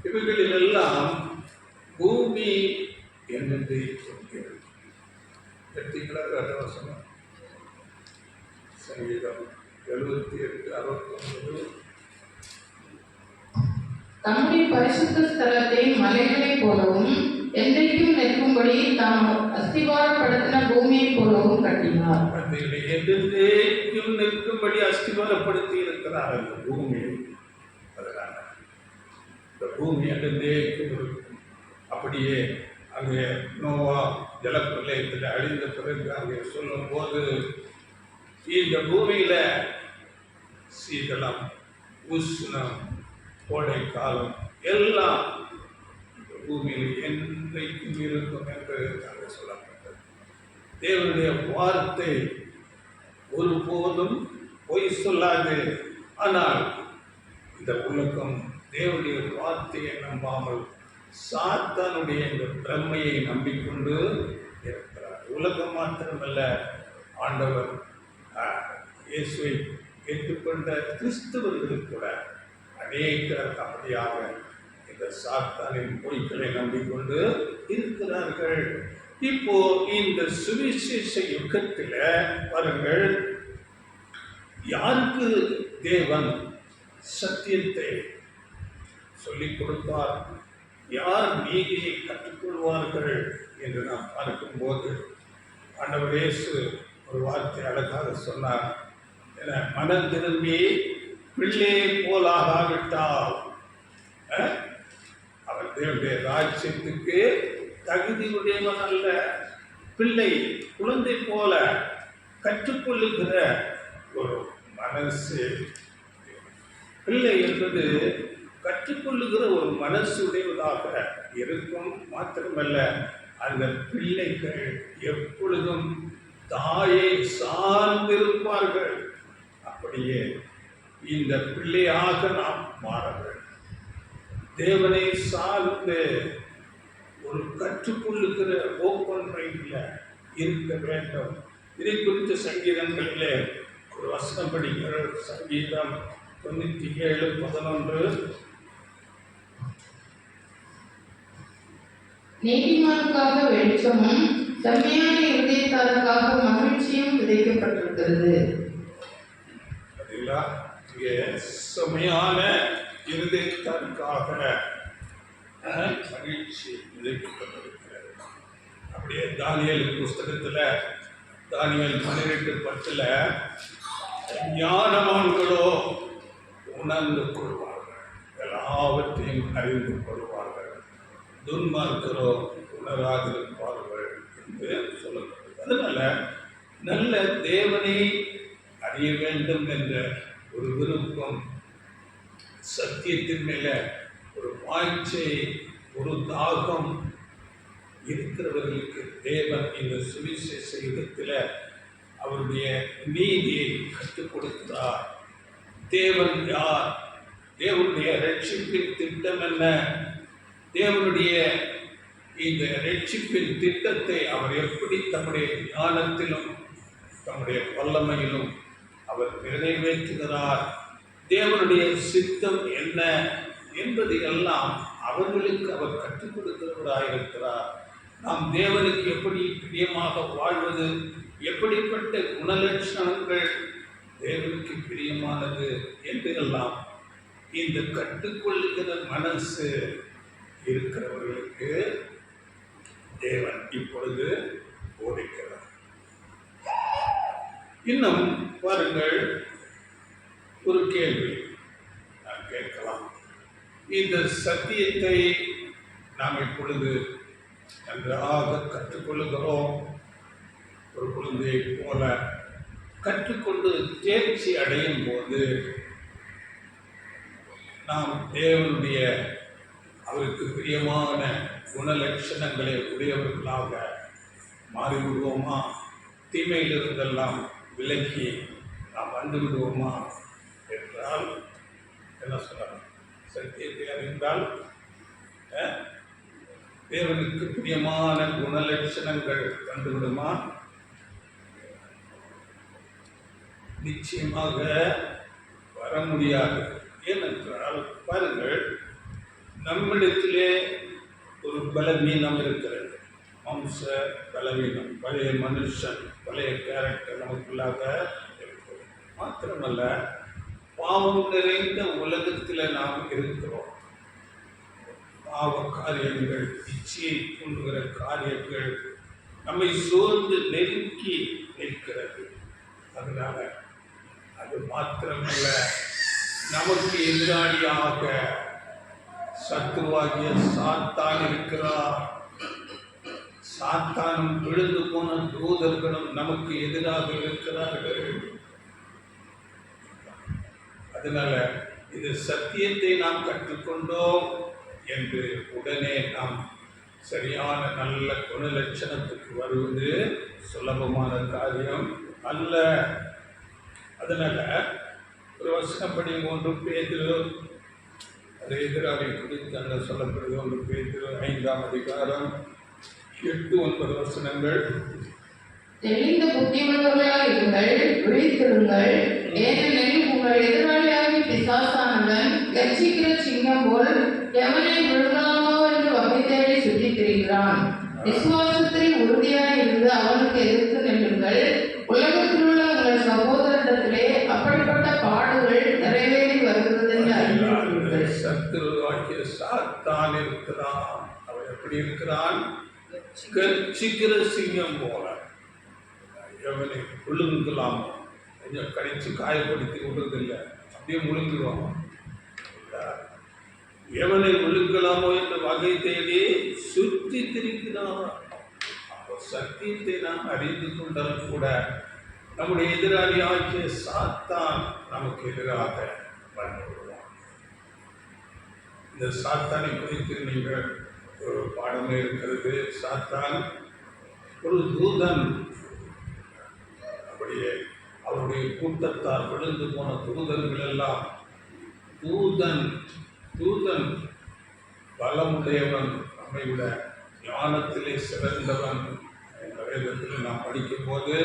இவைகளில் எல்லாம் பூமி என்னென்றே சொல்கிறது. எத்தீங்களா வசனம்? சங்கீதம் 78, 69. தம்முடைய பரிசுத்த ஸ்தலத்தை மலைகளைப் போலவும் என்றைக்கும் நிற்கும்படி தாம் அஸ்திவாரப்படுத்தின பூமியைப் போலவும் கட்டினார். என்றைக்கும் நிற்கும்படி அஸ்திவாரப்படுத்தி இருக்கிறார் அந்த பூமியை. அதனால இந்த பூமி என்றைக்கும் இருக்கும். அப்படியே அங்கே நோவா ஜலப்பிரளயத்தில் அழிந்த பிறகு அங்கே சொல்லும் போது, இந்த பூமியில சீதளம், உஷ்ணம், கோடை காலம் எல்லாம் இந்த பூமியில் என்றைக்கும் இருக்கும் என்று அங்கே சொல்லப்பட்டது. தேவனுடைய வார்த்தை ஒருபோதும் பொய் சொல்லாது. ஆனால் இந்த உலகம் தேவனுடைய வார்த்தையை நம்பாமல் சாத்தானுடைய இந்த பிரம்மையை நம்பிக்கொண்டு இருக்கிறார். உலகம் மாத்திரமல்ல, ஆண்டவர் இயேசுவை ஏற்றுக்கொண்ட கிறிஸ்தவர்கள் கூட அநேகர் அப்படியாக இந்த சாத்தானின் பொய்களை நம்பிக்கொண்டு இருக்கிறார்கள். இப்போ இந்த சுவிசேஷ யுகத்தில் பாருங்கள், யாருக்கு தேவன் சத்தியத்தை சொல்லிக் கொடுப்பார், யார் நீதியை கற்றுக்கொள்வார்கள் என்று நாம் பார்க்கும்போது, ஆண்டவர் இயேசு ஒரு வார்த்தை அழகாக சொன்னார். என மனம் திரும்பி பிள்ளை போலாகாவிட்டால் அவர் தேவனுடைய ராஜ்யத்துக்கு தகுதியுடையவன் அல்ல. பிள்ளை, குழந்தை போல கற்றுக்கொள்ளுகிற ஒரு மனசு. பிள்ளை என்பது கற்றுக்கொள்ளுகிற ஒரு மனசுடையதாக இருக்கும். மாத்திரமல்ல, அந்த பிள்ளைகள் எப்பொழுதும் தாயை சார்ந்திருப்பார்கள். அப்படியே இந்த பிள்ளையாக நாம் மாற வேண்டும். தேவனை சார்ந்து ஒரு கற்றுக்கொள்ளுகிற ஓப்பன் மைண்டில் இருக்க வேண்டும். இதை குறித்த சங்கீதங்களிலே ஒரு வசனம் படிக்கிற சங்கீதம் 97:11. நீதிமானுக்காக வெளிச்சமும் செம்மையான இருதயத்தாருக்காக மகிழ்ச்சியும் விதைக்கப்பட்டிருக்கிறது. செம்மையான இருதயத்தாருக்காக மகிழ்ச்சி விதைக்கப்பட்டிருக்கிறது. அப்படியே தானியேல் புஸ்தகத்தில் தானியேல் 12:10 ஞானவான்களோ உணர்ந்து கொள்வார்கள், எல்லாவற்றையும் அறிந்து கொள்வார்கள், துன்மார்க்கரோ உணராதிருப்பார்கள் என்று சொல்லப்படுகிறது. அதனால நல்ல தேவனை அறிய வேண்டும் என்ற ஒரு விருப்பம், சத்தியத்தின் மேல ஒரு வாஞ்சை, ஒரு தாகம் இருக்கிறவர்களுக்கு தேவன் இந்த சுவிசேஷ யுகத்தில் அவருடைய நீதியை கற்றுக் கொடுக்கிறார். தேவன் யார், தேவனுடைய ரட்சிப்பின் திட்டம் என்ன, தேவனுடைய இந்த ரட்சிப்பின் திட்டத்தை அவர் எப்படி தம்முடைய ஞானத்திலும் தம்முடைய வல்லமையிலும் அவர் நிறைவேற்றுகிறார், தேவனுடைய சித்தம் என்ன என்பது எல்லாம் அவர்களுக்கு அவர் கற்றுக் கொடுக்கிறவராயிருக்கிறார். நாம் தேவனுக்கு எப்படி பிரியமாக வாழ்வது, எப்படிப்பட்ட குணலட்சணங்கள் தேவனுக்கு பிரியமானது என்றெல்லாம் இந்த கற்றுக்கொள்ளுகிற மனசு இருக்கிறவர்களுக்கு தேவன் இப்பொழுது போதிக்கிறார். இன்னும் பாருங்கள், ஒரு கேள்வி நான் கேட்கலாம். இந்த சத்தியத்தை நாம் இப்பொழுது நன்றாக கற்றுக்கொள்ளுகிறோம். ஒரு குழந்தையை போல கற்றுக்கொண்டு தேர்ச்சி அடையும் போது நாம் தேவனுடைய அவருக்கு பிரியமான குணலட்சணங்களை உடையவர்களாக மாறிவிடுவோமா? தீமையிலிருந்தெல்லாம் விலக்கி நாம் வந்து விடுவோமா என்றால் என்ன சொல்லலாம்? சத்தியத்தை அறிந்தால் தேவனுக்கு பிரியமான குணலட்சணங்கள் வந்துவிடுமா? நிச்சயமாக வர முடியாது. ஏனென்றால் பாருங்கள், நம்மிடத்திலே ஒரு பலவீனம் இருக்கிறது, வம்ச பலவீனம், பழைய மனுஷன், பழைய கேரக்டர் நமக்குள்ளாக இருக்கிறது. மாத்திரமல்ல, பாவம் நிறைந்த உலகத்தில் நாம் இருக்கிறோம். பாவ காரியங்கள், இச்சையை தூண்டுகிற காரியங்கள் நம்மை சூழ்ந்து நெருக்கி நிற்கிறது. அதனால அது மாத்திரமல்ல, நமக்கு எதிராளியாக சத்துருவாகிய சாத்தான் இருக்கிறார். சாத்தானும் விழுந்து போன தூதர்களும் நமக்கு எதிராக இருக்கிறார்கள். அதனால இது சத்தியத்தை நாம் கற்றுக்கொண்டோம் என்று உடனே நாம் சரியான நல்ல குணலட்சணத்துக்கு வருவது சுலபமான காரியம் அல்ல. அதனால ஒரு வசனப்படி 1 பேதுரு, அது எதிராளி குறித்து அங்கே சொல்லப்படுது. 1 பேதுரு 5ஆம் அதிகாரம் 8-9 வசனங்கள். தெளிந்த புத்தியுள்ளவர்களாக இருங்கள், விழித்திருங்கள். ஏனெனில் உங்கள் எதிராளியாகி பிசாசானவன் கர்ச்சிக்கிற சிங்கம் போல் எவனை விழுங்கலாமோ என்று வகை தேடி சுற்றித் திரிகிறான். விசுவாசத்தில் உறுதியாய் இருந்து அவனுக்கு எதிர்த்து நில்லுங்கள். உலகத்தில் உள்ள உங்கள் சகோதரத்திலே அப்படிப்பட்ட பாடுகள் நிறைவேறி வருகிறது என்று அறிந்திருக்கிறீர்கள். சத்துருவாகிய சாத்தான் இருக்கிறான். அவன் எப்படி இருக்கிறான்? கர்ச்சிக்கிற சிங்கம் போல எவனை விழுங்கலாமோ, கொஞ்சம் கடிச்சு காயப்படுத்தி விடுறதில்லை, அப்படியே முழுங்கிடுவான். எவனை விழுங்கலாமோ என்ற வகை தேடி சுற்றி திரிக்கிறான். அப்போ சத்தியத்தை நாம் அறிந்து கொண்டால் கூட நம்முடைய எதிராளி ஆகிய சாத்தான் நமக்கு எதிராக வந்துவிடுவான். இந்த சாத்தானை குறித்து நீங்கள் ஒரு பாடமே இருக்கிறது. சாத்தான் ஒரு தூதன். அப்படியே அவருடைய கூட்டத்தார் விழுந்து போன தூதர்கள் எல்லாம் தூதன் பலமுடையவன், நம்மை விட ஞானத்திலே சிறந்தவன். இந்த வேதத்தில் நாம் படிக்கும் போது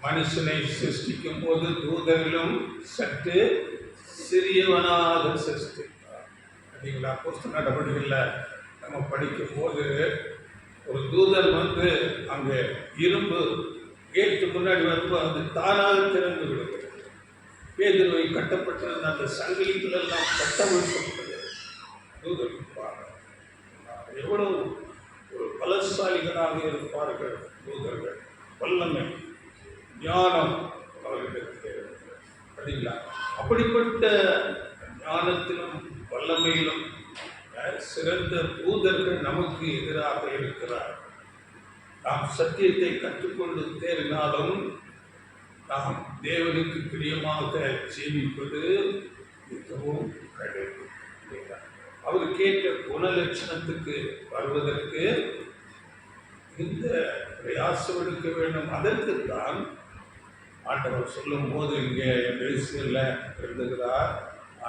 மனுஷனை சிருஷ்டிக்கும் போது தூதர்களும் சற்று சிறியவனாக சிருஷ்டித்தார். சரிங்களா? அப்போஸ்தலர் நடவடிக்கைகளில் நம்ம படிக்கும் போது ஒரு தூதன் வந்து அங்கே இரும்பு கேட்டு முன்னாடி வரும்போது அது தானாக திறந்து விடுகிறது. பேதுருவை கட்டப்பட்டிருந்த அந்த சங்கிலிகள் எல்லாம் கட்டமைக்கப்பட்டது. தூதர்கள் எவ்வளவு ஒரு பலசாலிகளாக இருப்பார்கள் தூதர்கள். வல்லமை, ஞானம் அவர்களுக்கு அப்படிங்களா? அப்படிப்பட்ட ஞானத்திலும் வல்லமையிலும் சிறந்த தூதர்கள் நமக்கு எதிராக இருக்கிறார். நாம் சத்தியத்தை கற்றுக்கொண்டு தேறினாலும் நாம் தேவனுக்கு பிரியமாக ஜீவிப்பது மிகவும் கடினம். அவர் கேட்ட குணலட்சணத்துக்கு வருவதற்கு இந்த பிரயாசம் எடுக்க வேண்டும். அதற்குத்தான் ஆண்டவர் சொல்லும் போது இங்கே எபேசியரில் எழுதுகிறார்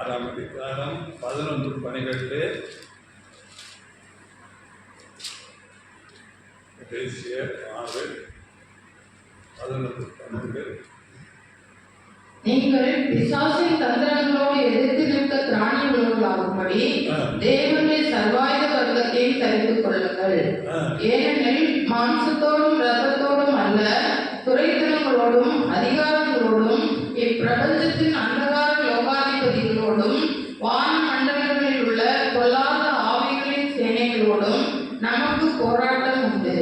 6ஆம் அதிகாரம் 11-12. எபேசியர் 6:11-12. நீங்கள் பிசாசின் தந்திரங்களோடு எதிர்த்து நிற்க திராணி உள்ளவர்களாகும்படி தேவனுடைய சர்வாயுத வர்க்கத்தையும் தரித்துக் கொள்ளுங்கள். ஏனெனில் மாம்சத்தோடும் இரத்தத்தோடும் அல்ல, துரைத்தனங்களோடும் அதிகாரங்களோடும் இப்பிரபஞ்சத்தின் அந்தகார லோகாதிபதிகளோடும் வான மண்டலங்களில் உள்ள பொல்லாத ஆவிகளின் சேனைகளோடும் நமக்கு போராட்டம் உண்டு.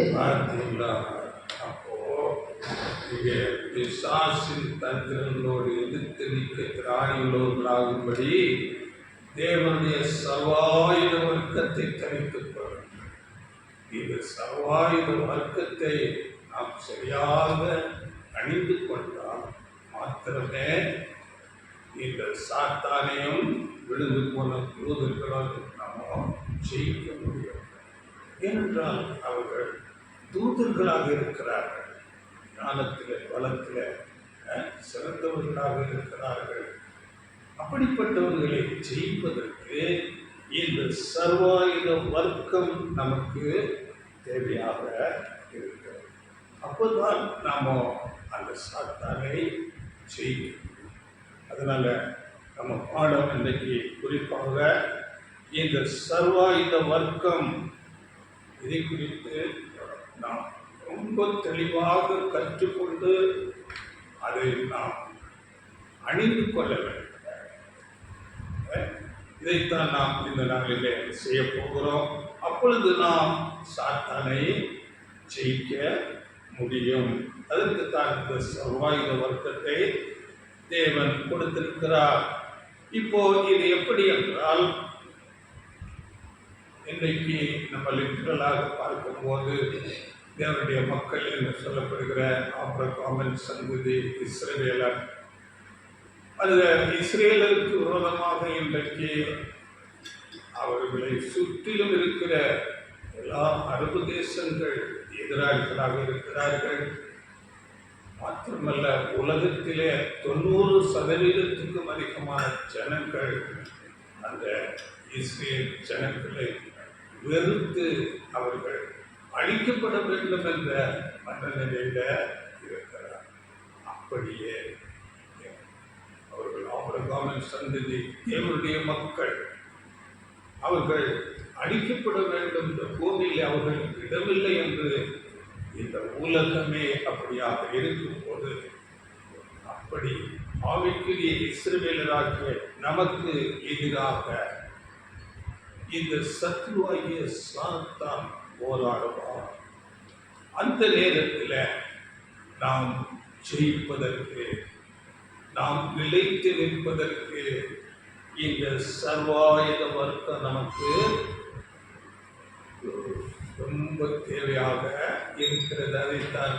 இங்கே பிசாசின் தந்திரங்களோடு எதிர்த்து நிற்க திராணியுள்ளவர்களாகும்படி தேவனுடைய சர்வாயுத வர்க்கத்தை தரித்துக் கொள்ளுங்கள். இந்த சர்வாயுத வர்க்கத்தை நாம் சரியாக அணிந்து கொண்டால் மாத்திரமே இந்த சாத்தானையும் விழுந்து போன தூதர்களால் நாம் ஜெயிக்க முடியும். ஏனென்றால் அவர்கள் தூதர்களாக இருக்கிறார்கள், ஞானத்தில் பலத்தில் சிறந்தவர்களாக இருக்கிறார்கள். அப்படிப்பட்டவர்களை ஜெயிப்பதற்கு இந்த சர்வாயுத வர்க்கம் நமக்கு தேவையாக இருக்கிறது. அப்போதான் நாம் அந்த சாத்தானை ஜெயிக்கணும். அதனால நம்ம பாடம் இன்றைக்கு குறிப்பாக இந்த சர்வாயுத வர்க்கம் இதை குறித்து நாம் ரொம்ப தெளிவாக கற்றுக்கொண்டு அதை நாம் அணிந்து கொள்ள வேண்டும். இதைத்தான் நாம் இந்த நாளிலே செய்ய போகிறோம். அப்பொழுது நாம் சாத்தானை ஜெயிக்க முடியும். அதற்கு தான் இந்த சர்வாயுத வர்க்கத்தை தேவன் கொடுத்திருக்கிறார். இப்போ இது எப்படி என்றால், இன்றைக்கு நம்ம லிட்டரலாக பார்க்கும்போது தேவனுடைய மக்கள் என்று சொல்லப்படுகிற ஆபிரகாமின் சந்ததி இஸ்ரவேலர், அந்த இஸ்ரேலருக்கு விரோதமாக இன்றைக்கு அவர்களை சுற்றிலும் இருக்கிற எல்லா அரபு தேசங்கள் எதிராளிகளாக இருக்கிறார்கள். மாத்திரமல்ல, உலகத்திலே 90% அதிகமான ஜனங்கள் அந்த இஸ்ரேல் ஜனங்களை வெறுத்து அவர்கள் அழிக்கப்பட வேண்டும் என்ற மனநிலையில் இருக்கிறார். அப்படியே அவர்கள் ஆபிரகாமின் சந்ததி தேவனுடைய மக்கள், அவர்கள் அழிக்கப்பட வேண்டும். இந்த பூமியில் அவர்களுக்கு இடமில்லை என்று இந்த உலகமே அப்படியாக இருக்கும்போது, அப்படி ஆவிக்குரிய இஸ்ரவேலராகிய நமக்கு எதிராக இந்த சத்ருவாகிய சாத்தான் போராடுவார். அந்த நேரத்தில் நாம் ஜெயிப்பதற்கு, நாம் நிலைத்து நிற்பதற்கு இந்த சர்வாயுத வர்க்கம் நமக்கு ரொம்ப தேவையாக இருக்கிறது. அதைத்தான்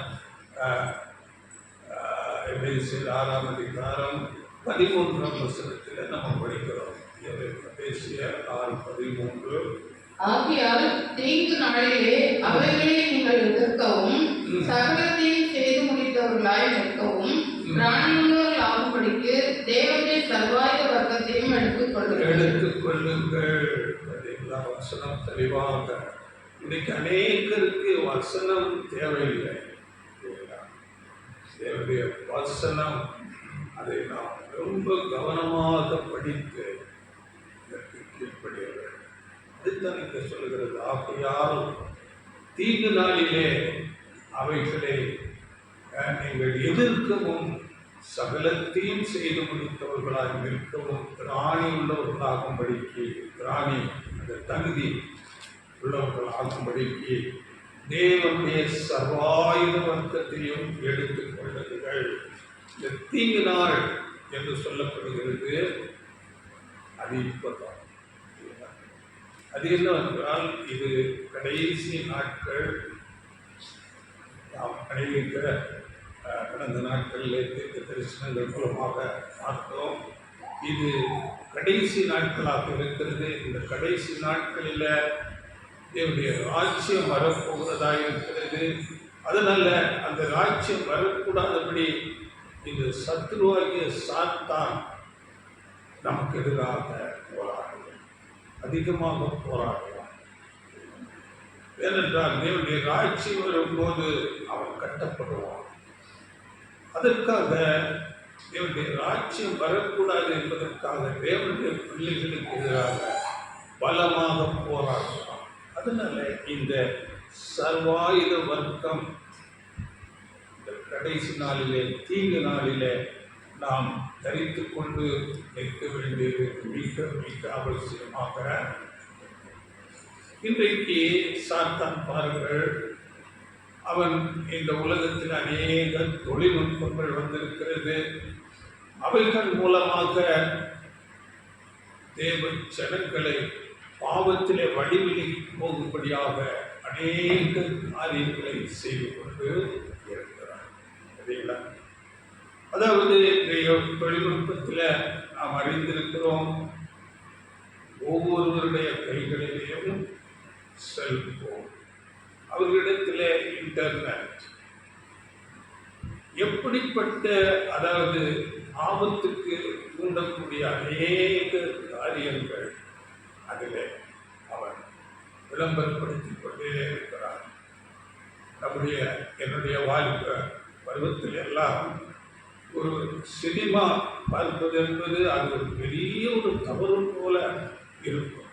6ஆம் அதிகாரம் 13ஆம் வசனத்தில் நம்ம படிக்கிறோம். எபேசியர் 6:13. ஆகையால் தீங்கு நாளிலே அவைகளை நீங்கள் எதிர்க்கவும், சகலத்தையும் செய்து முடித்தவர்களாய் நிற்கவும், பிராணியுள்ளவர்கள் ஆகும்படிக்கு தேவனுடைய சர்வாயுத வர்க்கத்தையும் எடுத்துக்கொள்ளுங்கள். வசனம் தெளிவாக, இன்னைக்கு அநேகருக்கு வசனம் தேவையில்லை. தேவனுடைய வசனம் அதை நாம் ரொம்ப கவனமாக படித்து கீழ்ப்படிய வேண்டும். அதுதான் இங்கே சொல்கிறது. ஆகையால் தீங்கு நாளிலே அவைகளை நீங்கள் எதிர்க்கவும், சகலத்தையும் செய்து முடித்தவர்களாக நிற்கவும், திராணி உள்ளவர்களாகும்படிக்கு, திராணி அந்த தகுதி உள்ளவர்களாகும்படிக்கு தேவனுடைய சர்வாயுத வர்க்கத்தையும் எடுத்துக் கொள்ளுங்கள். இந்த தீங்கு நாள் என்று சொல்லப்படுகிறது. அது இப்பதான். அது என்னவென்றால், இது கடைசி நாட்கள். நாம் அநேக கடந்த நாட்களில் தீர்க்க தரிசனங்கள் மூலமாக பார்த்தோம். இது கடைசி நாட்களாக இருக்கிறது. இந்த கடைசி நாட்களில் தேவனுடைய ராஜ்யம் வரப்போகிறதா இருக்கிறது. அதனால அந்த ராஜ்யம் வரக்கூடாதபடி இந்த சத்ருவாகிய சாத்தான் நமக்கு எதிராக போராடுவான், அதிகமாக போராடுவான். ஏனென்றால் தேவனுடைய ராஜ்யம் வரும்போது அவன் கட்டப்படுவான். அதற்காக தேவனுடைய ராஜ்யம் வரக்கூடாது என்பதற்காக தேவனுடைய பிள்ளைகளுக்கு எதிராக பலமாக போராடுவான். அதனால இந்த சர்வாயுத வர்க்கம் இந்த கடைசி நாளிலே, தீங்கு நாளிலே நாம் தரித்து கொண்டு நிற்க வேண்டியது மிக மிக அவசியமாக. இன்றைக்கு சாத்தான் பாருங்கள், அவன் இந்த உலகத்தில் அநேக தொழில்நுட்பங்கள் வந்திருக்கிறது. அவைகள் மூலமாக தேவ ஜனங்களை பாவத்திலே வழிவிலகி போகும்படியாக அநேக காரியங்களை செய்து கொண்டு சரிங்களா? அதாவது இன்றைய தொழில்நுட்பத்தில் நாம் அறிந்திருக்கிறோம், ஒவ்வொருவருடைய கைகளிலேயும் செல்போன், அவர்களிடத்தில் இன்டர்நெட். எப்படிப்பட்ட, அதாவது ஆபத்துக்கு தூண்டக்கூடிய அநேக காரியங்கள் அதில் அவர் விளம்பரப்படுத்திக் கொண்டே இருக்கிறார். என்னுடைய வாழ்க்கை பருவத்தில் எல்லாம் ஒரு சினிமா பார்ப்பது என்பது அது ஒரு பெரிய ஒரு தவறு போல இருக்கும்.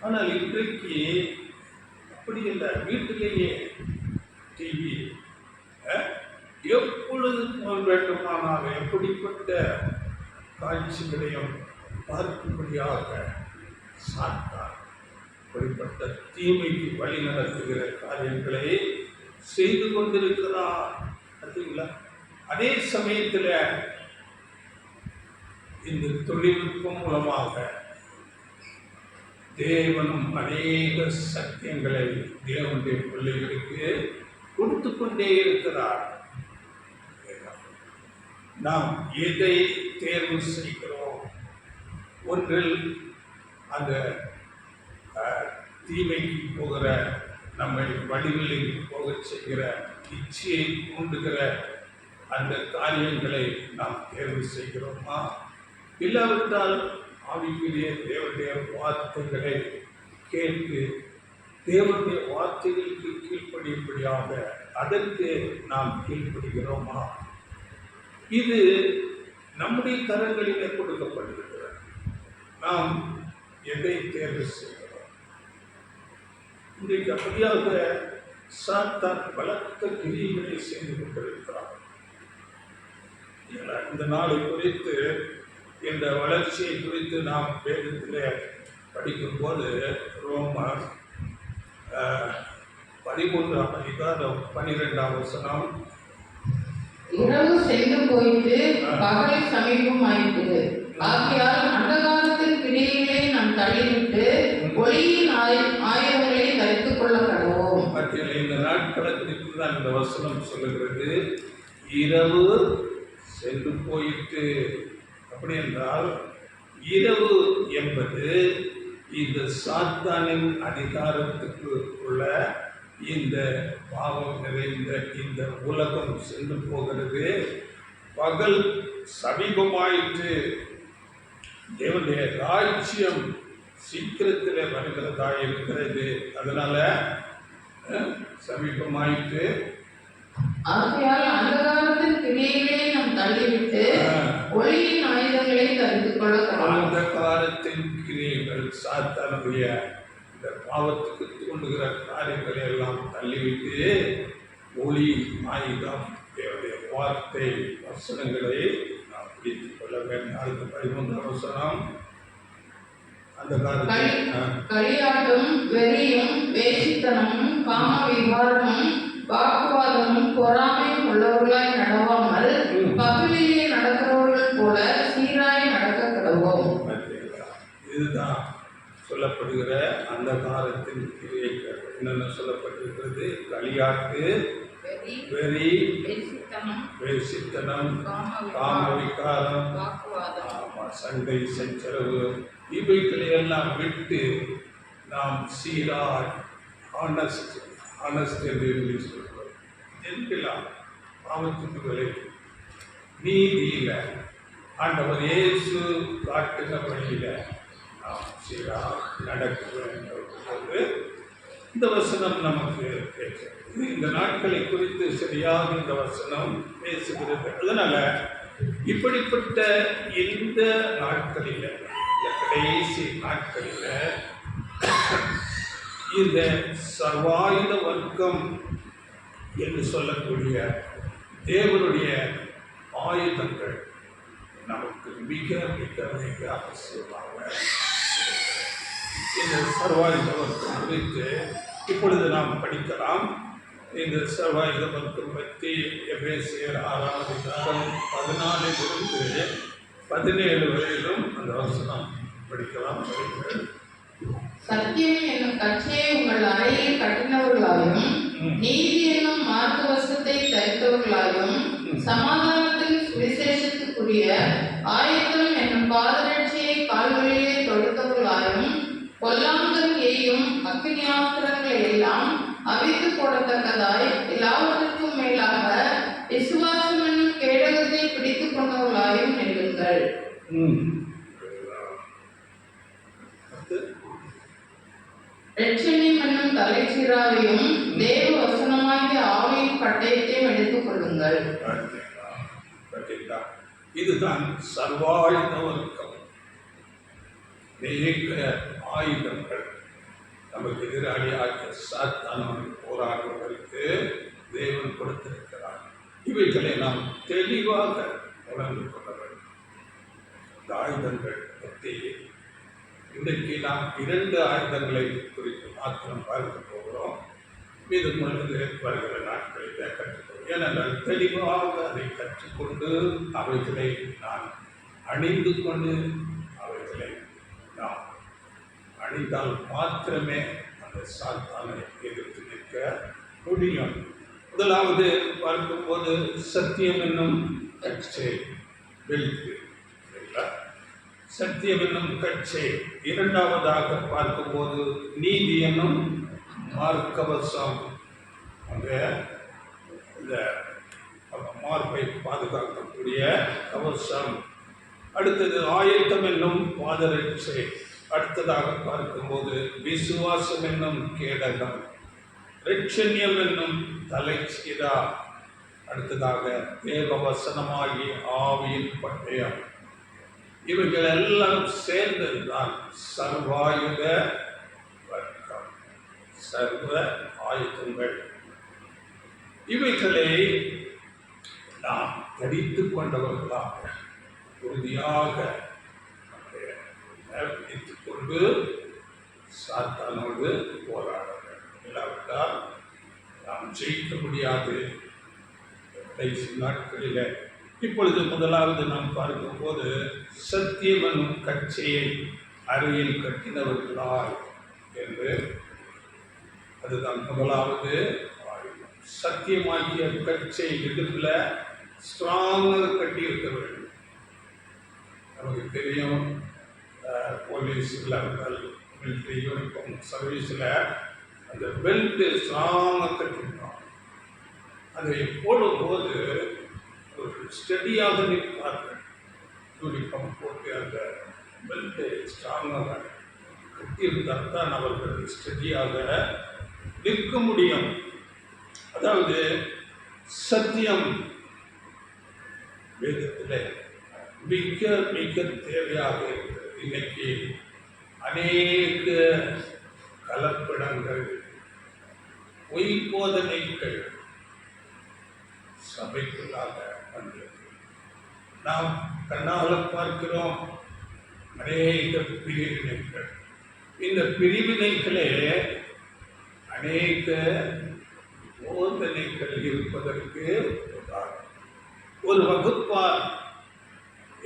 ஆனால் இன்றைக்கு அப்படி இல்லை. வீட்டிலேயே டிவி, எப்பொழுது வேண்டுமானால் எப்படிப்பட்ட காட்சிகளையும் பார்க்கும்படியாக சாத்தார் அப்படிப்பட்ட தீமைக்கு வழி நடத்துகிற காரியங்களை செய்து கொண்டிருக்கிறார். பார்த்தீங்களா? அதே சமயத்தில் இந்த தொழில்நுட்பம் மூலமாக தேவனும் அநேக சத்தியங்களை தேவனுடைய பிள்ளைகளுக்கு கொடுத்து கொண்டே இருக்கிறார். நாம் எதை தேர்வு செய்கிறோம்? ஒன்றில் அந்த தீமைக்கு போகிற, நம்மை வழிகளில் போக செய்கிற, இச்சையை தூண்டுகிற அந்த காரியங்களை நாம் தேர்வு செய்கிறோமா? இல்லாவிட்டால் ஆவிக்குரிய தேவனுடைய வார்த்தைகளை கேட்டு தேவனுடைய வார்த்தைகளுக்கு கீழ்ப்படியும்படியாக அதற்கு நாம் கீழ்ப்படுகிறோமா? இது நம்முடைய கரங்களிலே கொடுக்கப்படுகிறது. நாம் எதை தேர்வு செய்கிறோம்? இன்றைக்கு அப்படியாக சாத்தான் பலத்த கிரியைகளை செய்து கொண்டிருக்கிறார். இந்த நாளை குறித்து, இந்த வளர்ச்சியை குறித்து நாம் வேதத்தில் படிக்கும்போது ரோமர் 13ஆம் அதிகாரம் 12ஆம் வசனம், இரவு சென்று போயிட்டு பகலை சமீபம் ஆயிற்று. ஆகையால் அந்தகாரத்தின் கிரியைகளை நாம் தள்ளிவிட்டு ஒளியின் ஆயுதங்களை தரித்துக் கொள்ள கடவோம். இந்த நாட்களை குறித்து தான் இந்த வசனம் சொல்லுகிறது. இரவு சென்று போயிட்டு, அப்படி என்றால் இரவு என்பது இந்த சாத்தானின் அதிகாரத்துக்கு உள்ள இந்த பாவம் நிறைந்த இந்த உலகம் சென்று போகிறது. பகல் சமீபமாயிற்று. தேவனுடைய ராஜ்யம் சீக்கிரத்தில் வருகிறதா இருக்கிறது. அதனால சமீபமாயிற்று. ஆகையால் அந்தகாரத்தின் கிரியைகளை நாம் தள்ளிவிட்டு ஒளியின் ஆயுதங்களை தரித்துக் கொள்ள கடவோம். அந்தகாரத்தின் கிரியைகள், சாத்தானுடைய இந்த பாவத்துக்கு தூண்டுகிற காரியங்களை எல்லாம் தள்ளிவிட்டு ஒளி ஆயுதம், தேவனுடைய வார்த்தை வசனங்களை நாம் பிடித்துக் கொள்ள வேண்டும். அடுத்த 13ஆம் வசனம், அந்த களியாட்டும் வெறியும் வேசித்தனமும் காம விகாரமும் வாக்குவாதமும் பொறாமையும் உள்ளவர்களாய் நடவாமல் பகலிலே நடக்கிறவர்கள் போல சீராய் நடக்க கடவோம். இதுதான் சொல்லப்படுகிற அந்த காலத்தின் கிரியைகள். என்னென்ன சொல்லப்பட்டிருக்கிறது? களியாட்டு, வெறி, வேசித்தனம், காம விகாரம், சண்டை சச்சரவு, இவைகளை எல்லாம் விட்டு நாம் சீராய் ஆனஸ்ட் என்று இங்கிலீஷ் சொல்கிறோம். எல்லாம் பாவத்துக்கு விளைவு நீதியில் ஆண்டவர் இயேசு காட்டுகிற வழியில் நாம் சீராக நடக்க வேண்டும். இந்த வசனம் நமக்கு பேசுகிறது. இந்த நாட்களை குறித்து சரியாக இந்த வசனம் பேசுகிறது. அதனால இப்படிப்பட்ட இந்த நாட்களில், இந்த கடைசி நாட்களில் இந்த சர்வாயுத வர்க்கம் என்று சொல்லக்கூடிய தேவனுடைய ஆயுதங்கள் நமக்கு மிக மிக மிக அவசியமாக இந்த சர்வாயுத வர்க்கம் குறித்து இப்பொழுது நாம் படிக்கலாம். இந்த சர்வாயுத வர்க்கம் பற்றி எபேசியர் 6ஆம் அதிகாரம் 14 17 வரையிலும் அந்த வசனம் படிக்கலாம். சத்தியம் என்னும் கட்சியை உங்கள் அறையில் கட்டினவர்களாயும் நீதி என்னும் மார்க்கவசத்தை தரித்தவர்களாயும் சமாதானத்தின் சுவிசேஷத்துக்குரிய ஆயத்தம் என்னும் பாதரட்சியை கால்களிலே தொடுத்தவர்களாயும் பொல்லாங்கல் எய்யும் அக்கினியாஸ்திரங்களை எல்லாம் அவித்து போடத்தக்கதாய் எல்லாவற்றுக்கும் மேலாக விசுவாசம் என்னும் கேடகத்தை பிடித்துக் கொண்டவர்களாயும் நில்லுங்கள். இரட்சணியம் என்னும் தலைச்சீராவையும் தேவ வசனமாகிய ஆவியின் பட்டயத்தையும் எடுத்துக் கொள்ளுங்கள். இதுதான் சர்வாயுத வர்க்கம். அநேக ஆயுதங்கள் நமக்கு எதிராளியாக சாத்தானவன் போராடுவதற்கு தேவன் கொடுத்திருக்கிறார். இவைகளை நாம் தெளிவாக உணர்ந்து கொள்ள வேண்டும். இந்த ஆயுதங்கள் பற்றி இன்றைக்கு நாம் 2 ஆயுதங்களை குறித்து மாத்திரம் பார்க்க போகிறோம். மீதம் வருகிற நாட்களில் கற்றுக்கொள்வோம். ஏனென்றால் தெளிவாக அதை கற்றுக்கொண்டு அவைகளை நான் அணிந்து கொண்டு அவைகளை நாம் அணிந்தால் மாத்திரமே அந்த சாத்தானை எதிர்த்து நிற்க முடியும். முதலாவது பார்க்கும்போது சத்தியம் என்னும் கச்சை வெல்து, சத்தியம் என்னும் கச்சை. இரண்டாவதாக பார்க்கும்போது நீதி என்னும் மார்க்கவசம், அந்த இந்த மார்பை பாதுகாக்கக்கூடிய கவசம். அடுத்தது ஆயத்தம் என்னும் பாதரட்சை. அடுத்ததாக பார்க்கும்போது விசுவாசம் என்னும் கேடகம், இரட்சணியம் என்னும் தலைச்சீரா. அடுத்ததாக தேவ வசனமாகி ஆவியின் பட்டயம். இவைகள் எல்லாம் சேர்ந்ததுதான் சர்வாயுத வர்க்கம், சர்வ ஆயுதங்கள். இவைகளை நாம் தரித்துக் கொண்டவர்களாக உறுதியாக வைத்துக் கொண்டு சாத்தானோடு போராட வேண்டும். இல்லாவிட்டால் நாம் ஜெயிக்க முடியாது கடைசி நாட்களில். இப்பொழுது முதலாவது நாம் பார்க்கும்போது சத்தியம் என்னும் கச்சையை அறையில் கட்டினவர்களாய் என்று, அதுதான் முதலாவது ஆயுதம். சத்தியமாகிய கச்சை இடுப்பில் ஸ்ட்ராங்காக கட்டி இருக்க வேண்டும். நமக்கு தெரியும், போலீஸில் மிலிட்ரி யூனிஃபார்ம் சர்வீஸில் அந்த பெல்ட்டு ஸ்ட்ராங்காக கட்டிருக்கோம். அதை போடும்போது ஒரு ஸ்டெடியாக நிற்பார்கள். யூனிஃபார்ம் போட்டு அந்த பெல்ட்டை ஸ்ட்ராங்காக கட்டியிருந்தால் தான் அவர்கள் ஸ்டெடியாக நிற்க முடியும். அதாவது சத்தியம் வேதத்தில் மிக மிக தேவையாக இருக்கிறது. இன்னைக்கு அநேக கலப்படங்கள், பொய் போதனைகள் சபைக்குள்ளாக வந்திருக்கு. நாம் கண்ணால் பார்க்கிறோம் அநேக பிரிவினைகள். இந்த பிரிவினைகளே அநேக போதனைகள் இருப்பதற்கு உதாரணம். ஒரு வகுப்பார்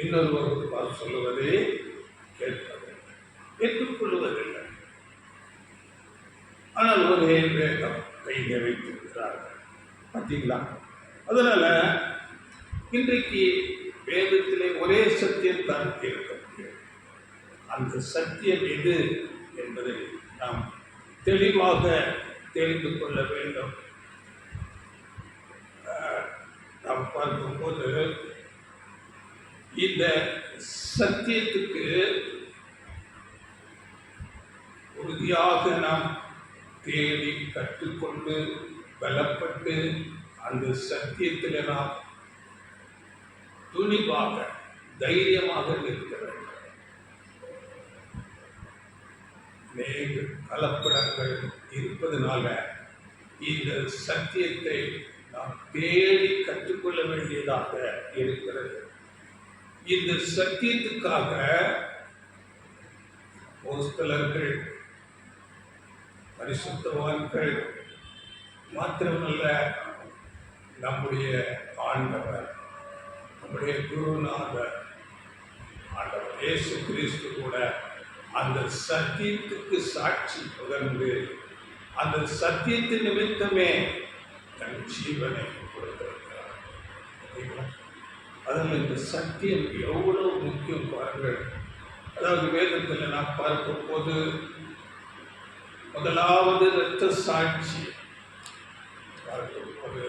இன்னொரு வகுப்பார் சொல்லுவதை கேட்பதில்லை, ஏற்றுக்கொள்வதில்லை. ஆனால் ஒரே வேதம் கையில் வைத்திருக்கிறார்கள். பார்த்தீங்களா? அதனால இன்றைக்கு வேதத்திலே ஒரே சத்தியத்தான் இருக்க முடியும். அந்த சத்தியம் எது என்பதை நாம் தெளிவாக தெரிந்து கொள்ள வேண்டும். நாம் பார்க்கும்போது இந்த சத்தியத்துக்கு உறுதியாக நாம் தேடி கற்றுக்கொண்டு பலப்பட்டு அந்த சத்தியத்தில் நாம் துணிவாக தைரியமாக நிற்க வேண்டும். அநேக கலப்படங்கள் இருப்பதனால இந்த சத்தியத்தை நாம் தேடி கற்றுக்கொள்ள வேண்டியதாக இருக்கிறது. இந்த சத்தியத்துக்காக அப்போஸ்தலர்கள், பரிசுத்தவான்கள் மாத்திரமல்ல, நம்முடைய ஆண்டவர், நம்முடைய குருநாதர் ஆண்டவர் இயேசு கிறிஸ்து கூட அந்த சத்தியத்துக்கு சாட்சி பகர்ந்து அந்த சத்தியத்தின் நிமித்தமே தன் ஜீவனை கொடுத்திருக்கிறார். அதில் இந்த சத்தியம் எவ்வளவு முக்கியம் பாருங்கள். அதாவது வேதத்தில் நாம் பார்க்கும் போது முதலாவது இரத்த சாட்சி பார்க்கும் போது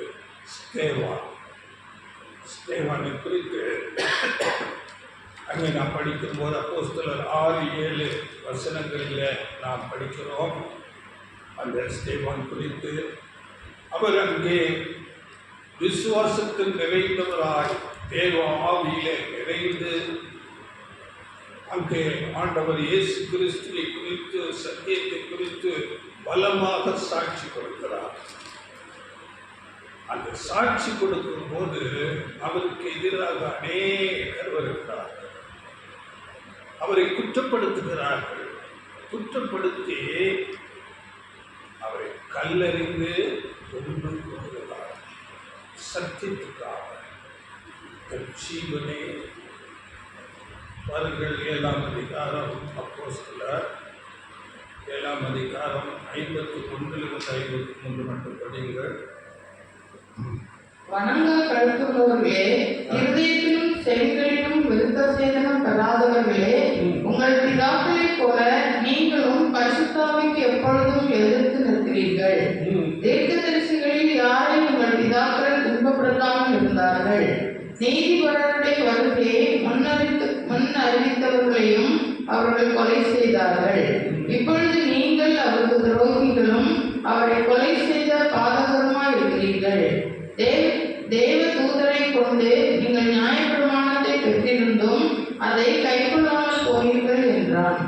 ஸ்தேவானை குறித்து அங்கே நாம் படிக்கும்போது அப்போஸ்தலர் 6-7 வசனங்களில் நாம் படிக்கிறோம். அந்த ஸ்தேவான் குறித்து அவர் அங்கே விசுவாசத்தில் நிறைந்தவராய் தேவ ஆவியிலே நிறைந்து அங்கே ஆண்டவர் இயேசு கிறிஸ்துவை குறித்து சத்தியத்தை குறித்து பலமாக சாட்சி கொடுக்கிறார். அந்த சாட்சி கொடுக்கும் போது அவருக்கு எதிராக அநேகர் வருகிறார்கள். அவரை குற்றப்படுத்துகிறார்கள். குற்றப்படுத்தி அவரை கல்லறிந்து கொண்டு கொள்கிறார். சத்தியத்துக்காக தன் ஜீவனை பாருங்கள். 7ஆம் அதிகாரம் அப்போஸ்தலர் 7ஆம் அதிகாரம் 51-53 மட்டும் படியுங்கள். வணங்கா கழுத்துள்ளவர்களே, இருதயத்திலும் செவிகளிலும் விருத்த சேதனம் பெறாதவர்களே, உங்கள் பிதாக்களைப் போல நீங்களும் பரிசுத்தாவிக்கு எப்பொழுதும் எதிர்த்து நிற்கிறீர்கள். தீர்க்கதரிசிகளில் யாரை உங்கள் பிதாக்கள் துன்பப்படுத்தாமல் இருந்தார்கள்? நீதிபரருடைய வருகையை முன் அறிவித்தவர்களையும் அவர்கள் கொலை செய்தார்கள். இப்பொழுது நீங்கள் அவரது துரோகிகளும் அவரை கொலை செய்த பாதகருமாய் இருக்கிறீர்கள். தேவ தூதரை கொண்டு நீங்கள் நியாயப்பிரமாணத்தை பெற்றிருந்தும் அதை கைக்கொள்ளாமல் போனீர்கள் என்றான்.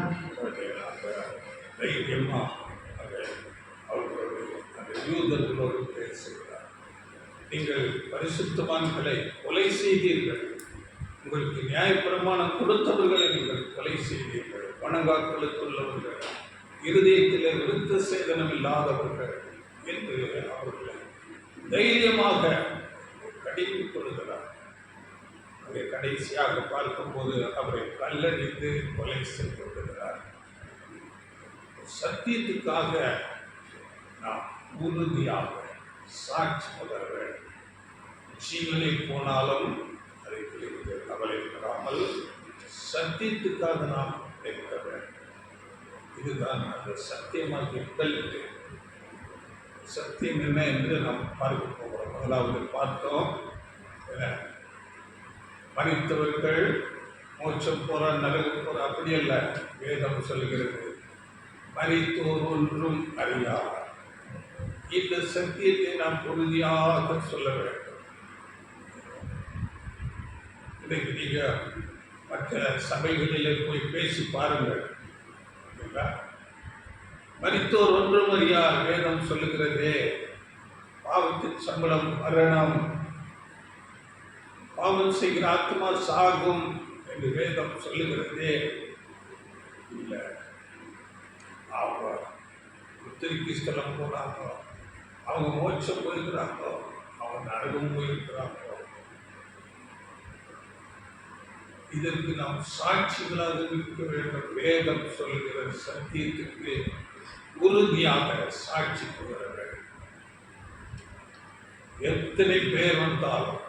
யூதர்களோடு பேசுகிறார். நீங்கள் பரிசுத்தவான்களை கொலை செய்தீர்கள். உங்களுக்கு நியாயப்பிரமாணம் கொடுத்தவர்களை நீங்கள் கொலை செய்தீர்கள். வணங்காக்களுக்குள்ளவர்கள், இருதயத்தில் விருத்த சேதனம் இல்லாதவர்கள் என்று அவர்களை தைரியமாக கடிந்து கொள்கிறார். அதை கடைசியாக பார்க்கும்போது அவரை கல்லறிந்து கொலை செய்து கொள்கிறார். சத்தியத்துக்காக நாம் உறுதியாக சாட்சி பகர வேண்டும். ஜீவனை போனாலும் அதை குறித்து கவலைப்படாமல் சத்தியத்துக்காக நாம் நிற்க வேண்டும். இதுதான் அந்த சத்தியமாகிய கல்வி. சத்தியம் என்ன என்று நாம் பார்க்க போகிறோம். முதலாவது பார்த்தோம், மரித்தவர்கள் மோட்சம் போற நரகம் போற அப்படி அல்ல. வேதம் சொல்கிறது மரித்தோர் ஒன்றும் அறியார். இந்த சத்தியத்தை நாம் உறுதியாக சொல்ல வேண்டும். இன்றைக்கு நீங்க மற்ற சபைகளிலே போய் பேசி பாருங்கள். மரித்தோர் ஒன்றும் அறியார். வேதம் சொல்லுகிறதே பாவத்தின் சம்பளம் மரணம், பாவம் செய்கிற ஆத்மா சாகும் என்று வேதம் சொல்லுகிறதே. இல்லை, அவங்க உத்திரிக்கு ஸ்தலம் போனாங்க, அவங்க மோட்சம் போயிருக்கிறாங்க, அவங்க நரகம் போயிருக்கிறாங்க. இதற்கு நாம் சாட்சிகளாக இருக்க வேண்டும். வேதம் சொல்லுகிற சத்தியத்துக்கு உறுதியாக சாட்சி கூற வேண்டும். எத்தனை பேர் வந்தாலும்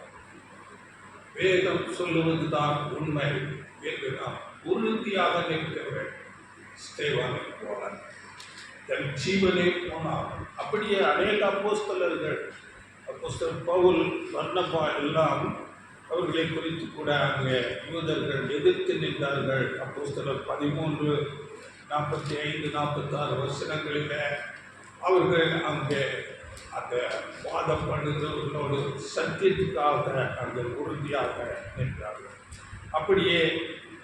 வேதம் சொல்லுவதுதான் உண்மை என்று நாம் உறுதியாக நிற்க வேண்டும். ஸ்தேவானை போல தன் ஜீவனை போனார். அப்படியே அநேக அப்போஸ்தலர்கள், அப்போஸ்தலர் பவுல், பர்னபா எல்லாம் அவர்களை குறித்து கூட அங்கே யூதர்கள் எதிர்த்து நின்றார்கள். அப்போஸ்தலர் 13:45-46 வசனங்களில் அவர்கள் அங்கே அந்த வாதம் பண்ணுகிறவர்களோடு சத்தியத்துக்காக அங்கே உறுதியாக நின்றார்கள். அப்படியே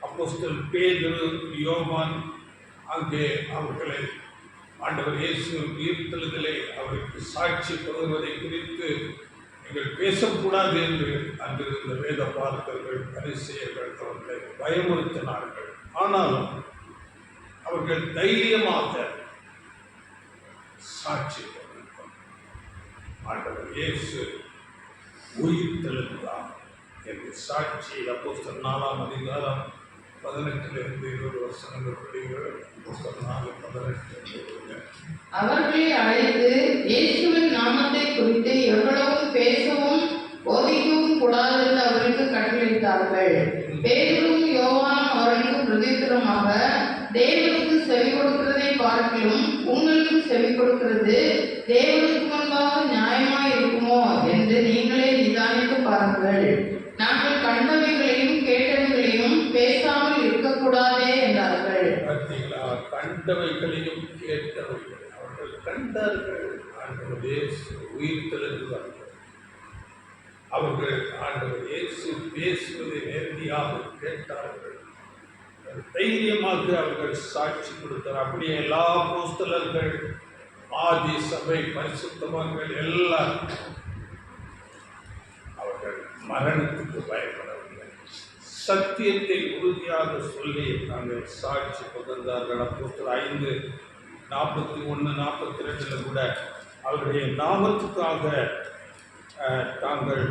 அப்போஸ்தலர் பேதுரு, யோவான் அங்கே அவர்களை ஆண்டவர் இயேசு உயிர்த்தெழுதலை அவருக்கு சாட்சி பகிர்வதை குறித்து நீங்கள் பேசக்கூடாது என்று அங்கிருந்த வேத பார்த்தர்கள், பரிசேயர்கள் அவர்களை பயமுறுத்தினார்கள். ஆனாலும் அவர்கள் தைரியமாக சாட்சி பகிர்ந்தார். ஆண்டவர் இயேசு உயிர்த்தெழுந்தார் என்று சாட்சி அப்போஸ்தலர் 4ஆம் அதிகாரம் 18 20 வசனங்கள் படிங்கள். 4:18. அவர்களை அழைத்து இயேசுவின் நாமத்தை குறித்து எவ்வளவு பேசவும் போதிக்கவும் கூடாது என்று அவர்களுக்கு கட்டளையிட்டார்கள். பேதுருவும் யோவானும் அவர்களுக்கு பிரதித்திரமாக, தேவனுக்கு செவி கொடுக்கிறதை பார்க்கிலும் உங்களுக்கு செவி கொடுக்கிறது தேவனுக்கு முன்பாக நியாயமாய் இருக்குமோ என்று நீங்களே நிதானித்து பாருங்கள். நாங்கள் கண்டவைகளையும் கேட்டவைகளையும் பேசாமல் இருக்கக்கூடாதே என்றார்கள். பார்த்தீங்களா? கண்டவைகளையும் கேட்டவைகள் அவர்கள் கண்டார்கள். ஆண்டவர் இயேசு உயிர்த்தெழுந்தார்கள். அவர்கள் ஆண்டவர் இயேசு பேசுவதை நேரடியாக கேட்டார்கள். தைரியமாக அவர்கள் சாட்சி கொடுத்தார். அப்படியே எல்லா அப்போஸ்தலர்கள், ஆதி சபை பரிசுத்தவான்கள் எல்லாம் அவர்கள் மரணத்துக்கு பயப்படவில்லை. சத்தியத்தை உறுதியாக சொல்லி நாங்கள் சாட்சி பகிர்ந்தார்கள். அப்போஸ்தலர் 5:41-42 கூட அவருடைய நாமத்துக்காக தாங்கள்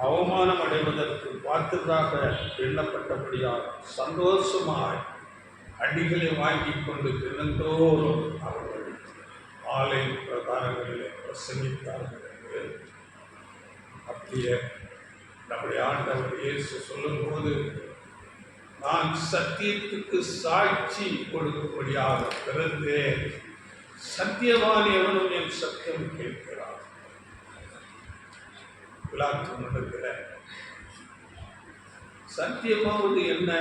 அவமானம் அடைவதற்கு பார்த்ததாக எண்ணப்பட்டபடியால் சந்தோஷமாய் அடிகளை வாங்கி கொண்டு தினந்தோறும் அவர்கள் ஆலய பிரகாரங்களிலே பிரசங்கித்தார்கள் என்று அப்படியே நம்முடைய ஆண்டவர் இயேசு சொல்லும்போது, நான் சத்தியத்துக்கு சாட்சி கொடுக்கும்படியாக பிறந்தேன், சத்தியவான் எவனும் என் சத்தியம் கேட்கிறார். பிலாத்து மண்டலத்தில் சத்தியமாவது என்ன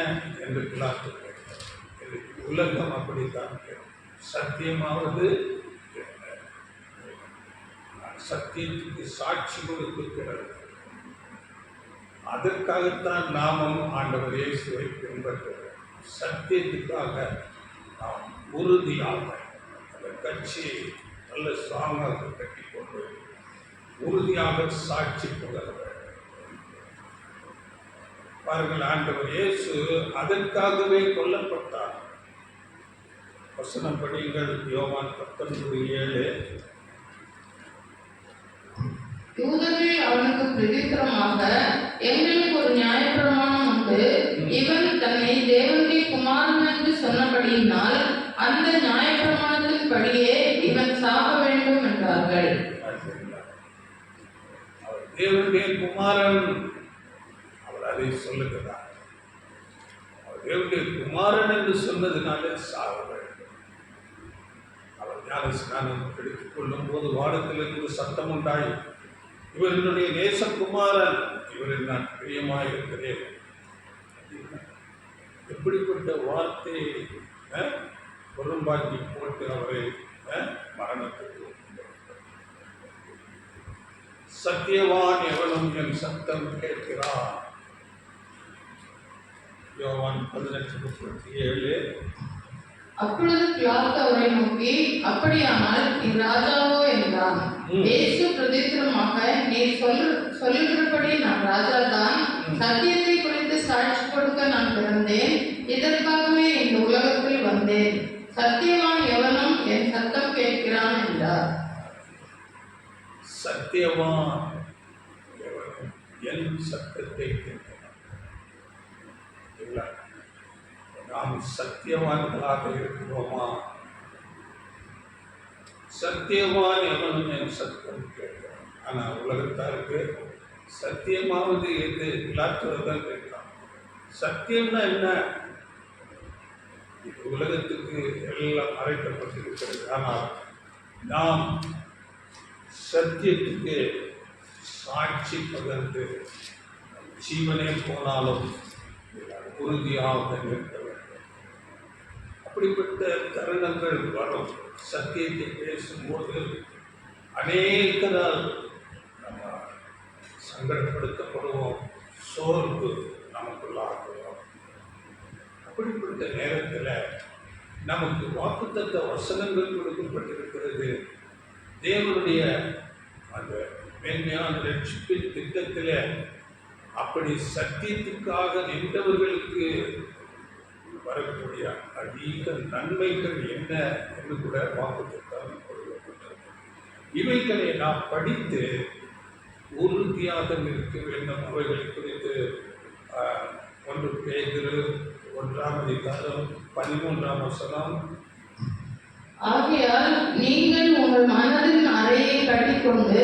என்று பிலாத்து கேட்டார். உலகம் அப்படித்தான் கேட்கும். சத்தியமாவது என்ன? சத்தியத்துக்கு சாட்சி கொடுக்கிறது. அதற்காகத்தான் நாமும் ஆண்டவர் இயேசுவை பின்பற்றுகிறோம். சத்தியத்துக்காக நாம் உறுதியாக அந்த கட்சியை நல்ல ஸ்ட்ராங்காக கட்டிக்கொண்டு உறுதியாக சாட்சி பகர பாருங்கள். ஆண்டவர் இயேசு அதற்காகவே கொல்லப்பட்டார். வசனம் படியுங்கள். யோவான் 19:7. யூதர்கள் அவனுக்கு பிரதித்திரமாக, எங்களுக்கு ஒரு நியாயப்பிரமாணம் உண்டு, இவன் தன்னை தேவனுடைய குமாரன் என்று சொன்னபடியினால் அந்த நியாயப்பிரமாணத்தின் படியே இவன் சாக வேண்டும் என்றார்கள். தேவனுடைய குமாரன், அவர் அதை சொல்லுகிறார். அவர் தேவனுடைய குமாரன் என்று சொன்னதினாலே சாக வேண்டும். அவர் ஞான ஸ்நானம் எடுத்துக் கொள்ளும் போது வானத்திலிருந்து சத்தம் உண்டாய், இவர் என்னுடைய நேசகுமாரன், இவரில் நான் பிரியமாயிருக்கிறேன். எப்படிப்பட்ட வார்த்தையை பொரும்பாக்கி போட்டு அவரை மரணத்துக்கு சத்தியவான் எவனும் என் சத்தம் கேட்கிறார். யோவான் 18:37. அப்பொழுது பிலாத்து அவரை நோக்கி, அப்படியானால் நீ ராஜாவோ என்றான். இயேசு பிரதித்திரமாக, நீ சொல்லுகிறபடி நான் ராஜாதான். சத்தியத்தை குறித்து சாட்சி கொடுக்க நான் பிறந்தேன், இதற்காகவே இந்த உலகத்தில் வந்தேன். சத்தியவான் எவனும் என் சத்தம் கேட்கிறான் என்றார். சத்தியவான் எவனும் என் சத்தத்தை கேட்கிறான். நாம் சத்தியவான்களாக இருக்கிறோமா? சத்தியவான் எவனும் என் சத்தம் கேட்கிறான். ஆனால் உலகத்தாருக்கு சத்தியமாவது எது இல்லாததான் கேட்கிறான். சத்தியம்னா என்ன? உலகத்துக்கு எல்லாம் மறைக்கப்பட்டிருக்கிறது. ஆனால் நாம் சத்தியத்துக்கு சாட்சி பகிர்ந்து ஜீவனே போனாலும் உறுதியாக நிற்க வேண்டும். அப்படிப்பட்ட தருணங்கள் வரும். சத்தியத்தை பேசும்போது அநேகரால் நம்ம சங்கடப்படுத்தப்படுவோம், சோர்வு நமக்குள்ளாகுவோம். அப்படிப்பட்ட நேரத்தில் நமக்கு வாக்குத்தத்த வசனங்கள் கொடுக்கப்பட்டிருக்கிறது. தேவனுடைய அந்த மேன்மையான ரட்சிப்பின் திட்டத்தில் அப்படி சத்தியத்துக்காக நின்றவர்களுக்கு வரக்கூடிய அதிக நன்மைகள் என்ன என்று கூட வாக்குத்தத்தம் கொடுக்கப்பட்டது. இவைகளை நாம் படித்து உறுதியாக நிற்க வேண்டும். அவைகளை குறித்து 1 பேதுரு 1 1 அதிகாரம் 13 வசனம். ஆகையால் நீங்கள் உங்கள் மனதின் அறையை கட்டிக்கொண்டு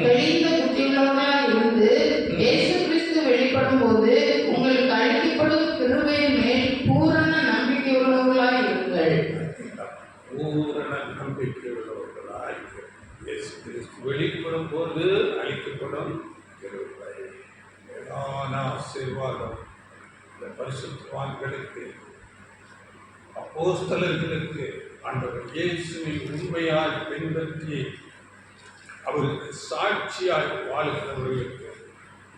தெளிந்த புத்தியுள்ளவர்களாய் இருந்து இயேசு கிறிஸ்து வெளிப்படும் போது உங்களுக்கு அளிக்கப்படும் கிருபையின் மேல் பூரண நம்பிக்கையுள்ளவர்களாய் இருங்கள். பூரண நம்பிக்கையுள்ளவர்களாய் இயேசு கிறிஸ்து வெளிப்படும் போது அளிக்கப்படும் கிருபை, மேலான ஆசீர்வாதம் இந்த பரிசுத்தவான்களுக்கு, அப்போஸ்தலர்களுக்கு, ஆண்டவர் இயேசுவை உண்மையாய் பின்பற்றி அவருக்கு சாட்சியாய் வாழ்கிறவர்களுக்கு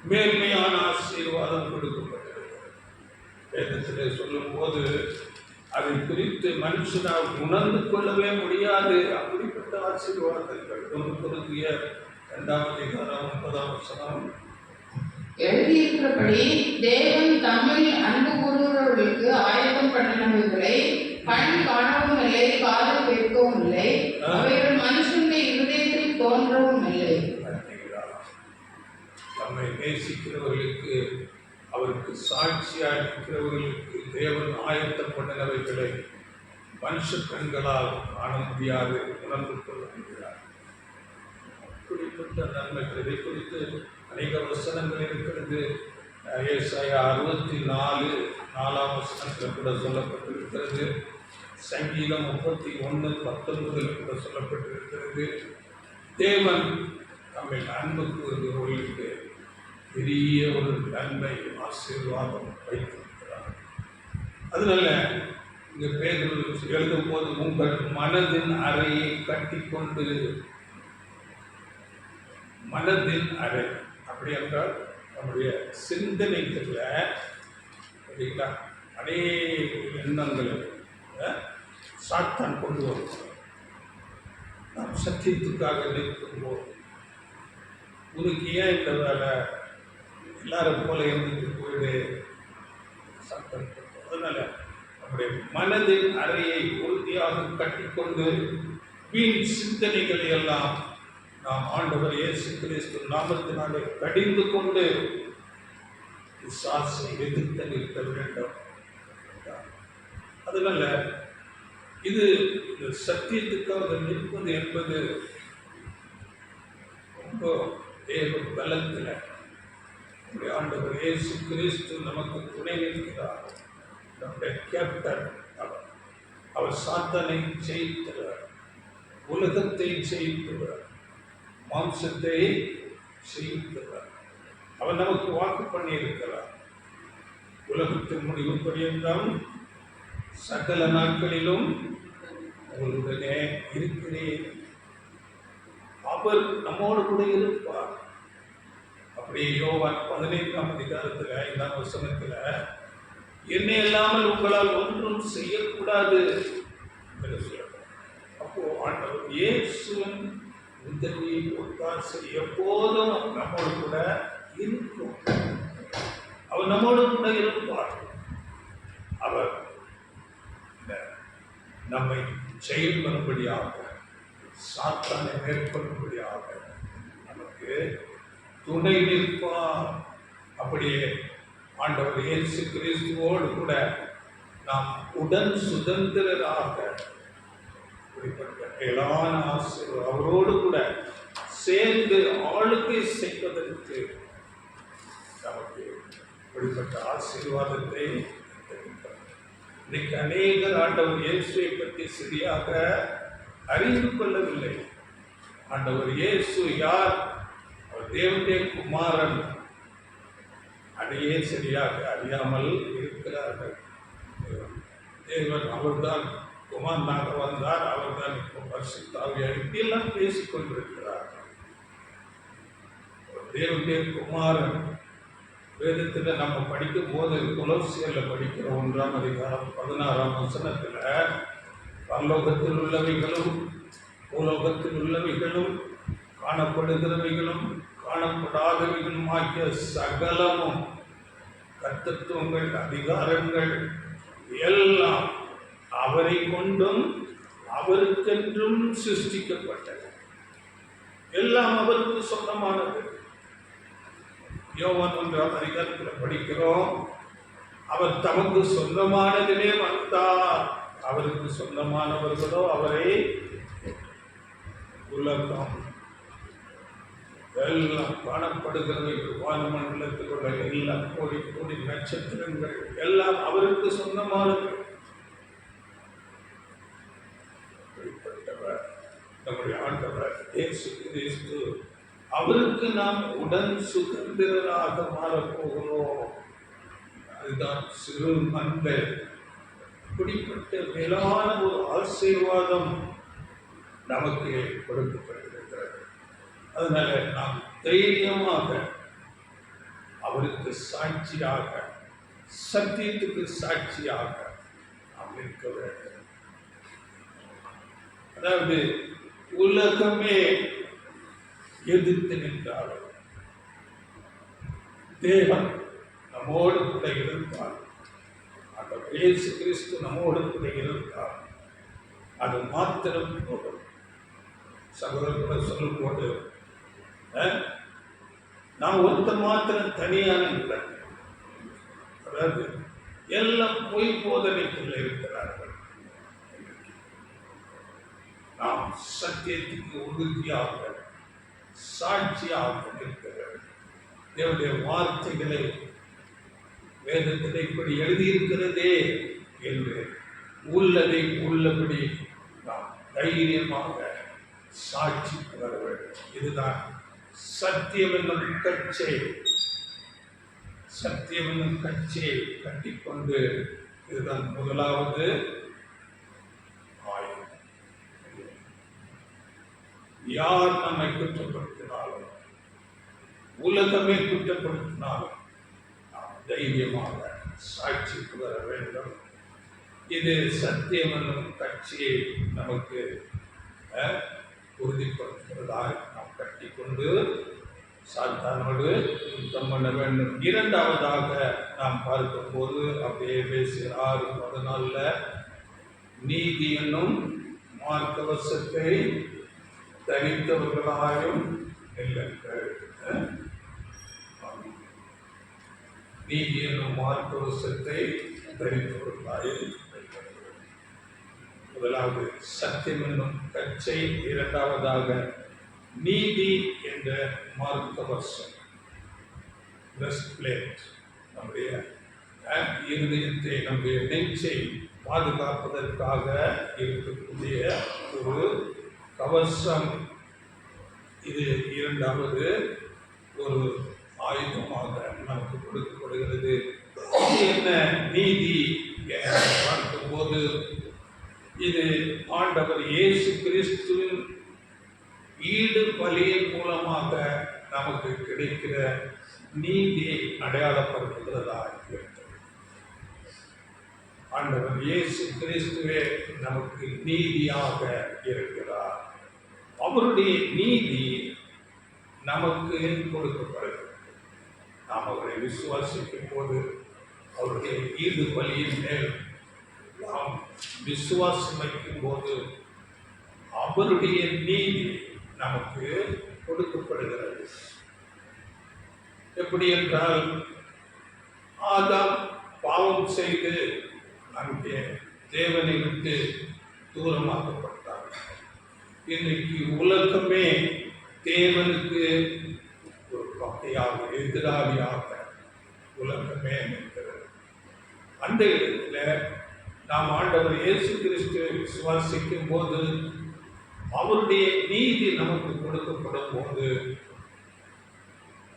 மேன்மையான ஆசீர்வாதம் கொடுக்கப்பட்டிருக்கிறது. வேதத்திலே சொல்லும் போது அதை குறித்து மனுஷனால் உணர்ந்து கொள்ளவே முடியாது. அப்படிப்பட்ட ஆசீர்வாதங்கள் 1 அதிகாரம் 9 வசனம். எழுதியிருக்கிறபடி தேவன் தம்மில் அன்பு கூறுகிறவர்களுக்கு ஆயத்தம் பண்ணினவைகளை கண் காணவும் இல்லை, காது கேட்கவும் இல்லை, அவைகள் மனுஷனுடைய இருதயத்தில் தோன்றவும் இல்லை. நம்மை நேசிக்கிறவர்களுக்கு, அவருக்கு சாட்சியாக இருக்கிறவர்களுக்கு தேவன் ஆயத்தம் பண்ணினவைகளை மனுஷ கண்களால் காண முடியாது, உணர்ந்து கொள்ள முடியாது. அப்படிப்பட்ட நன்மைகள் இதை குறித்து அநேக வசனங்கள் இருக்கிறது. ஏசாயா 64 வசனத்தில் கூட சொல்லப்பட்டிருக்கிறது. சங்கீதம் 31:19 கூட சொல்லப்பட்டிருக்கிறது. தேவன் நம்மில் அன்பு கூறுகிறவர்களுக்கு பெரிய ஒரு நன்மை ஆசீர்வாதம் வைத்திருக்கிறார். அதனால இங்கே பேதுரு எழுதும் போது உங்கள் மனதின் அறையை கட்டிக்கொண்டு, மனதின் அறை அப்படி என்றால் நம்முடைய சிந்தனைகளில் அநேக எண்ணங்களை சாத்தான் கொண்டு வருவோம். நாம் சத்தியத்துக்காக நிற்கும்போது உனக்கு ஏன் இந்த வேலை, எல்லாரும் போல இருந்துட்டு போயிடு சத்தம். அதனால நம்முடைய மனதின் அறையை உறுதியாக கட்டிக்கொண்டு வீண் சிந்தனைகளை எல்லாம் நாம் ஆண்டவர் இயேசு கிறிஸ்து நாமத்தினாலே கடிந்து கொண்டு பிசாசை எதிர்த்து நிற்க வேண்டும். அதனால இது இந்த சத்தியத்துக்காக நிற்பது என்பது ரொம்ப தேவ பலத்தில் நம்முடைய ஆண்டவர் இயேசு கிறிஸ்து நமக்கு துணை நிற்கிறார். நம்முடைய கேப்டன் அவர் சாத்தானை ஜெயித்தவர், உலகத்தை ஜெயித்தவர், மாம்சத்தை ஜெயித்தவர். அவர் நமக்கு வாக்கு பண்ணியிருக்கிறார். உலகத்தின் முடிவு பரியந்தம் சகல நாட்களிலும் உங்களுடனே இருக்கிறேன். அவர் நம்மோடு கூட இருப்பார். அப்படியே யோவான் 15 அதிகாரத்தில் 5 வசனத்தில் என்னை இல்லாமல் உங்களால் ஒன்றும் செய்யக்கூடாது என்று சொல்றார். அப்போ ஆண்டவர் இயேசுவின் உதவியை ஒத்தாசை எப்போதும் நம்மோடு கூட இருக்கும். அவர் நம்மோடு கூட இருப்பார். அவர் நம்மை செயல்படும்படியாக, சாத்தானை மேற்கொள்ளும்படியாக நமக்கு துணை நிற்பார். அப்படியே ஆண்டவர் இயேசு கிறிஸ்துவோடு கூட நாம் உடன் சுதந்திரராக இப்படிப்பட்ட மேலான ஆசீர்வாதம் அவரோடு கூட சேர்ந்து ஆளுகை செய்வதற்கு நமக்கு இப்படிப்பட்ட ஆசீர்வாதத்தை இன்னைக்கு அநேகர் ஆண்டவர் இயேசுவை பற்றி சரியாக அறிந்து கொள்ளவில்லை. ஆண்டவர் இயேசு யார், அவர் தேவனுடைய குமாரன், அதையே சரியாக அறியாமல் இருக்கிறார்கள். தேவன் அவர்தான் குமாரனாக வந்தார், அவர்தான் இப்போ பரிசுத்த ஆவியார், இப்படியெல்லாம் பேசிக் கொண்டிருக்கிறார்கள். தேவனுடைய குமாரன் வேதத்தில் நம்ம படிக்கும் போது கொலோசியரில் படிக்கிற 1 அதிகாரம் 16 வசனத்தில் பரலோகத்தில் உள்ளவைகளும் பூலோகத்தில் உள்ளவைகளும் காணப்படுகிறவைகளும் காணப்படாதவைகளும் ஆகிய சகலமும் கர்த்தத்துவங்கள், அதிகாரங்கள் எல்லாம் அவரை கொண்டும் அவருக்கென்றும் சிருஷ்டிக்கப்பட்டது. எல்லாம் அவருக்கு சொந்தமானது. யோவான் 1 அதிகாரத்தில் படிக்கிறோம், அவர் தமக்கு சொந்தமானதிலே வந்தார். அவருக்கு சொந்தமானவர்களோ அவரை உலகம் எல்லாம் காணப்படுகிறது. வானமண்டலத்தில் உள்ள எல்லா கோடி கோடி நட்சத்திரங்கள் எல்லாம் அவருக்கு சொந்தமானது. நம்முடைய ஆண்டவர் இயேசு கிறிஸ்து, அவருக்கு நாம் உடன் சுதந்திரராக மாறப்போகிறோம். அதுதான் சிறு மந்தை. இப்படிப்பட்ட மேலான ஒரு ஆசீர்வாதம் நமக்கு கொடுக்கப்படுகிறது. அதனால நாம் தைரியமாக அவருக்கு சாட்சியாக, சத்தியத்துக்கு சாட்சியாக நாம் இருக்க வேண்டும். அதாவது உலகமே எதிர்த்து நின்றாலும் தேவன் நம்மோடு கூட இருந்தார். அந்த இயேசு கிறிஸ்து நம்மோடு கூட இருந்தார். அது மாத்திரம் போதும். சகோதரர்கள் சொல்லும் போது நான் ஒருத்தர் மாத்திரம் தனியான இல்லை. அதாவது எல்லாம் பொய் போதனைக்குள்ள இருக்கிறார்கள். நாம் சத்தியத்துக்கு உறுதியாக சாட்சியாக இருக்கிறது. தேவனுடைய வார்த்தைகளை வேதத்தில் இப்படி எழுதியிருக்கிறதே என்று உள்ளதை உள்ளபடி நாம் தைரியமாக சாட்சி வர வேண்டும். இதுதான் சத்தியம் என்னும் கச்சை. சத்தியம் என்னும் கச்சையை கட்டிக்கொண்டு, இதுதான் முதலாவது ஆயுதம். யார் நம்மை குற்றப்படுத்தினாலும், உலகமே குற்றப்படுத்தினாலும் நாம் தைரியமாக சாட்சிக்கு வர வேண்டும். இது சத்தியம் என்னும் கட்சியை நமக்கு உறுதிப்படுத்துவதாக நாம் கட்டிக்கொண்டு சாத்தானோடு யுத்தம் பண்ண வேண்டும். இரண்டாவதாக நாம் பார்க்கும்போது அப்படியே பேசுகிற 6:14 நீதி என்னும் மார்க்கவசத்தை தரித்தவர்களாயும் இல்லைங்கள். நீதி என்னும் மார்க்கவசத்தை தரித்தவர்களாயும். முதலாவது சத்தியம் என்னும் கச்சை, இரண்டாவதாக நீதி என்ற மார்க்கவசம், பிரஸ்ட்பிளேட். நம்முடைய இருதயத்தை, நம்முடைய நெஞ்சை பாதுகாப்பதற்காக இருக்கக்கூடிய ஒரு கவசம். இது இரண்டாவது ஒரு ஆயுதமாக நமக்கு கொடுக்கப்படுகிறது. என்ன நீதி என பார்க்கும்போது, இது ஆண்டவர் இயேசு கிறிஸ்துவின் ஈடு பலியின் மூலமாக நமக்கு கிடைக்கிற நீதியை அடையாளப்படுத்துகிறதா இருக்கிறது. ஆண்டவர் இயேசு கிறிஸ்துவே நமக்கு நீதியாக இருக்கிறார். அவருடைய நீதி நமக்கு கொடுக்கப்படுகிறது. நாம் அவரை விசுவாசிக்கும் போது அவருடைய ஈடு பலியின் மேல் நாம் விசுவாசம் வைக்கும் போது அவருடைய நீதி நமக்கு கொடுக்கப்படுகிறது. எப்படி என்றால், ஆதாம் பாவம் செய்து அங்கே தேவனை விட்டு தூரமாக்கப்பட்டார். இன்னைக்கு உலகமே தேவனுக்கு ஒரு பகையாக, எதிராளியாக உலகமே நிற்கிறது. அந்த இடத்துல நாம் ஆண்டவர் இயேசு கிறிஸ்துவை விசுவாசிக்கும் போது அவருடைய நீதி நமக்கு கொடுக்கப்படும் போது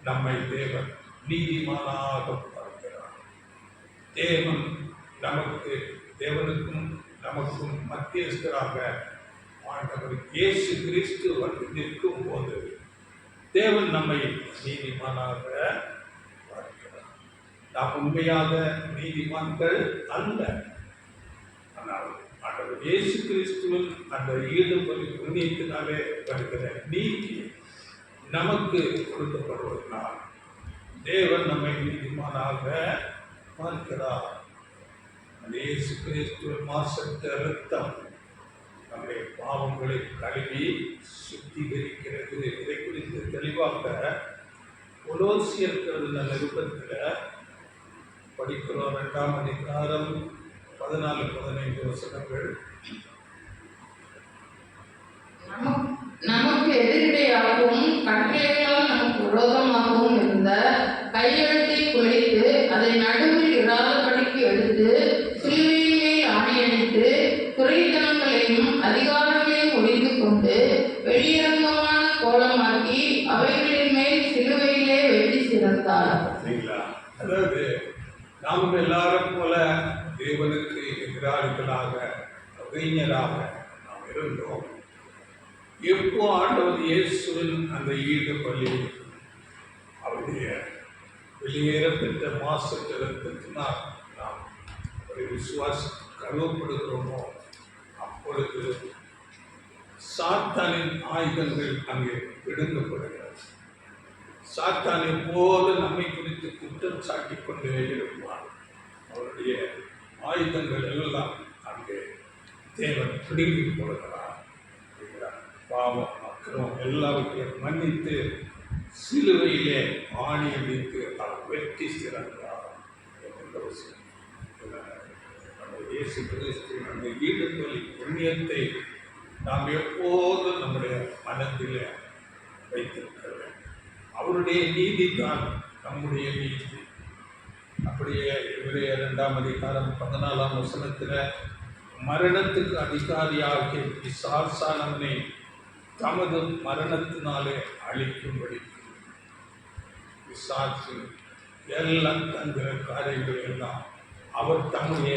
நம்மை தேவன் நீதிமானாக பார்க்கிறார். தேவன் நமக்கு, தேவனுக்கும் நமக்கும் மத்தியஸ்தராக ஆண்டவர் இயேசு கிறிஸ்து வந்து நிற்கும் போது தேவன் நம்மை நீதிமானாக பார்க்கிறார். நாம் உண்மையாக நீதிமான்கள் அல்ல. ஆனால் ஆண்டவர் இயேசு கிறிஸ்துவின் அந்த ஈடுபடி புண்ணியத்தினாலே வருகிற நீதி நமக்கு கொடுக்கப்படுவதனால் தேவன் நம்மை நீதிமானாக பார்க்கிறார். அந்த இயேசு கிறிஸ்துவின் மாசற்ற இரத்தம் நம்முடைய பாவங்களை கழுவி சுத்திகரிக்கிறது. இதை குறித்து தெளிவாக கொலோசியர் நிருபத்தில் படிக்கிறோம் 2ஆம் அதிகாரம் 14-15 வசனங்கள். நமக்கு எதிரிடையாகவும் கட்டளைகளால் நமக்கு விரோதமாகவும் இருந்த கையெழுத்தை குலைத்து அதை நடுவில் இராதபடிக்கு எடுத்து சிலுவையின் மேல் ஆணையடித்து துரைத்தனங்களையும் அதிகாரங்களையும் ஒழிந்து கொண்டு வெளியரங்கமான கோலமாக்கி அவைகளின் மேல் சிலுவையிலே வெட்டி சிறந்தார். சரிங்களா? அதாவது நாம் எல்லாரும் போல தேவனுக்கு எதிராளிகளாக அறிஞராக நாம் இருந்தோம். எப்போ ஆண்டவர் இயேசுவின் அந்த ஈடு பள்ளி அவருடைய வெளியேற பெற்ற மாசற்ற ரத்தத்தினால் நாம் ஒரு விசுவாச கருவப்படுகிறோமோ அப்பொழுது சாத்தானின் ஆயுதங்கள் அங்கே விடுங்கப்படுகிறது. சாத்தான் எப்போது நம்மை குறித்து குற்றம் சாட்டிக் கொண்டே இருப்பார். அவருடைய ஆயுதங்கள் எல்லாம் அங்கே தேவன் பிடுங்கி போடுகிறார். பாவம் அக்கிரம் எல்லாவற்றையும் மன்னித்து சிலுவையிலே ஆணி அடித்து அவர் வெற்றி சிறந்தார். இயேசு கிறிஸ்துவின் அந்த ஈடுபலி புண்ணியத்தை நாம் எப்போதும் நம்முடைய மனத்திலே வைத்திருக்க வேண்டும். அவருடைய நீதி தான் நம்முடைய நீதி. அப்படியே எபிரேயர் 2ஆம் அதிகாரம் 14ஆம் வசனத்தில் மரணத்துக்கு அதிகாரியாகிய பிசாசானவனை தமது மரணத்தினாலே அழிக்கும்படி பிசாசு எல்லாம் தந்திர காரியங்கள் எல்லாம் அவர் தம்முடைய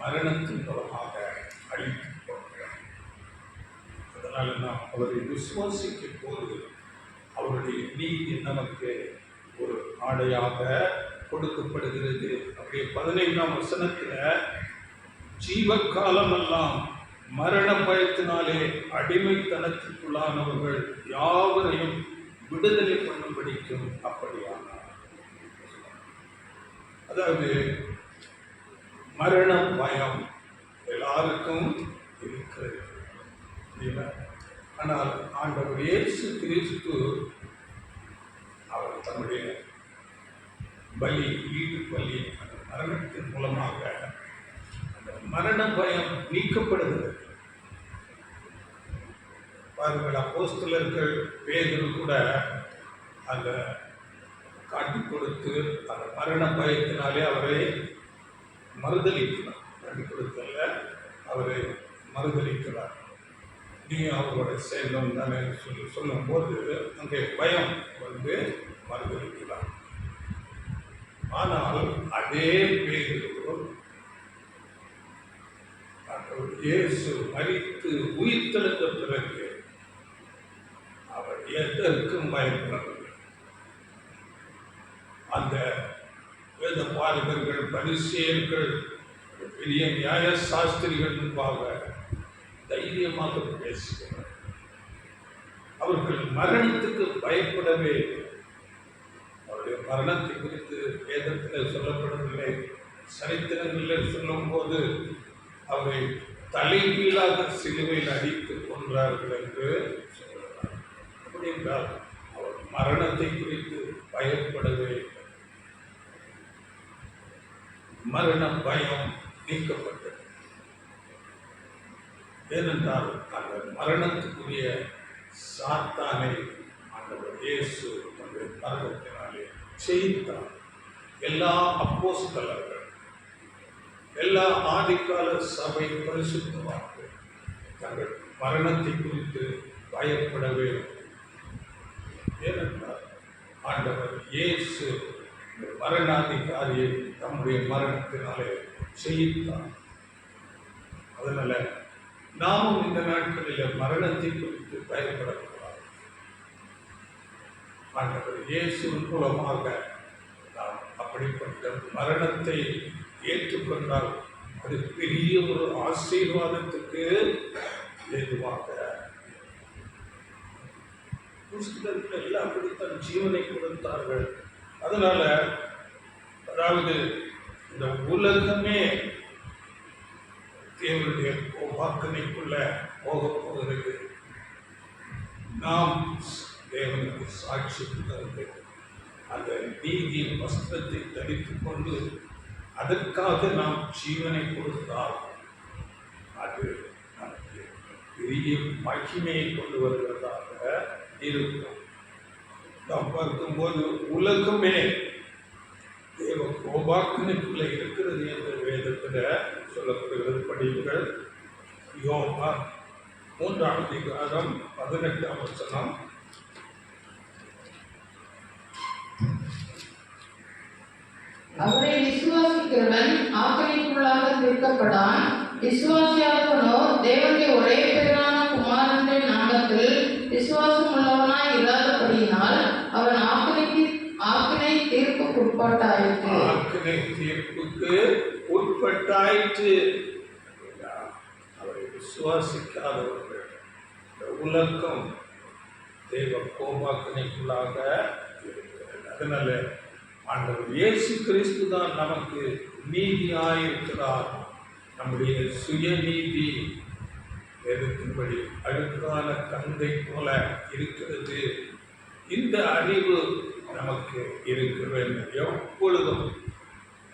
மரணத்தின் மூலமாக அழித்து போகிறார். அதனால் நாம் அவரை விசுவாசிக்கும் போது அவருடைய நீதி நமக்கு ஒரு ஆடையாக கொடுக்கப்படுகிறது. அப்படியே 15ஆம் வசனத்தில் ஜீவகாலமெல்லாம் மரண பயத்தினாலே அடிமைத்தனத்திற்குள்ளானவர்கள் யாவரையும் விடுதலை பண்ணும்படிக்கும் அப்படியானார். அதாவது மரண பயம் எல்லாருக்கும் இருக்கிறது. ஆனால் ஆண்டவர் இயேசு கிறிஸ்து அவர் தன்னுடைய பலி ஈடு பலி அந்த மரணத்தின் மூலமாக அந்த மரண பயம் நீக்கப்படுகிறது. பாருங்கள், அப்போஸ்தலர்கள் பேதுரு கூட அந்த காட்டி கொடுத்து அந்த மரண பயத்தினாலே அவரை மறுதளிக்கிறார். காட்டி கொடுத்தல்ல, அவரை மறுதளிக்கிறார். நீ அவரோட சேர்ந்தோம் தானே சொல்லும்போது அங்கே பயம் வந்து மறுதளிக்கிறார். ஆனால் அதே பேதுரு இயேசு மரித்து உயிர்த்தெழுந்த பிறகு அவர் எதற்கும் பயப்படவில்லை. அந்த வேத பாரகர்கள், பரிசேயர்கள், பெரிய நியாய சாஸ்திரிகள் முன்பாக தைரியமாக பேசுகிறார். அவர்கள் மரணத்துக்கு பயப்படவே அவருடைய மரணத்தை குறித்து வேதத்தில் சொல்லப்படவில்லை. சரித்திரங்களில் சொல்லும் போது அவரை தலைகீழாக சிலுவையில் அடித்து கொன்றார்கள் என்று சொல்கிறார். அப்படி என்றால் அவர் மரணத்தை குறித்து பயப்படவே மரண பயம் நீக்கப்பட்டது. ஏனென்றால் அந்த மரணத்துக்குரிய சாத்தானை ஆண்டவர் இயேசு தன்னுடைய மரணத்தினாலே செய்தார். எல்லா அப்போஸ்தலர்கள், எல்லா ஆதிக்கால சபை பரிசுத்தவான்கள் தங்கள் மரணத்தை குறித்து பயப்படவே. ஏனென்றால் ஆண்டவர் இயேசு மரணாதிகாரியை தம்முடைய மரணத்தினாலே செய்தார். அதனால நாமும் இந்த நாட்களில் மரணத்தை குறித்து பயப்படக்கூடாது. ஆண்டவர் இயேசுவின் மூலமாக நாம் அப்படிப்பட்ட மரணத்தை ஏற்றுக்கொண்டால் அது பெரிய ஒரு ஆசீர்வாதத்துக்கு ஏதுவாக. கிறிஸ்தவர்கள் எல்லாம் அப்படித்தான் ஜீவனை கொடுத்தார்கள். அதனால அதாவது இந்த உலகமே தேவனுடைய வாக்கனைக்குள்ள போக போகிறது. நாம் தேவனுக்கு சாட்சி தந்து அந்த நீதியின் வஸ்திரத்தை தரித்துக் கொண்டு அதற்காக நாம் ஜீவனை கொடுத்தால் அது நமக்கு பெரிய மகிமையை கொண்டு வருவதாக இருக்கும். நாம் பார்க்கும்போது உலகமே தேவ கோபாக்கினுக்குள்ள இருக்கிறது என்று வேதத்தில் சொல்லப்படுகிறது. படிப்புகள் யோவான் 3ஆம் அதிகாரம் 18ஆம் வசனம். அவரை விசுவாசிக்கிறவன் ஆக்கினைக்குள்ளாக தீர்க்கப்படான். விசுவாசியாதவனோ தேவனுடைய ஒரே பேரான குமாரனுடைய நாமத்தில் விசுவாசம் உள்ளவனாய் இராதபடியினால் அவன் ஆக்கினை தீர்ப்புக்கு உட்பட்டாயிற்று. ஆக்கினை தீர்ப்புக்கு உட்பட்டாயிற்று. அவரை விசுவாசிக்காதவர்கள் உலகம் தேவ கோபாக்கினைக்குள்ளாக இருக்கிறது. அதனால ஆண்டவர் இயேசு கிறிஸ்து தான் நமக்கு நீதியாயிருக்கிறார். நம்முடைய சுயநீதி வேதத்தின்படி அழுக்கான கந்தை போல இருக்கிறது. இந்த அறிவு நமக்கு இருக்க வேண்டும். எப்பொழுதும்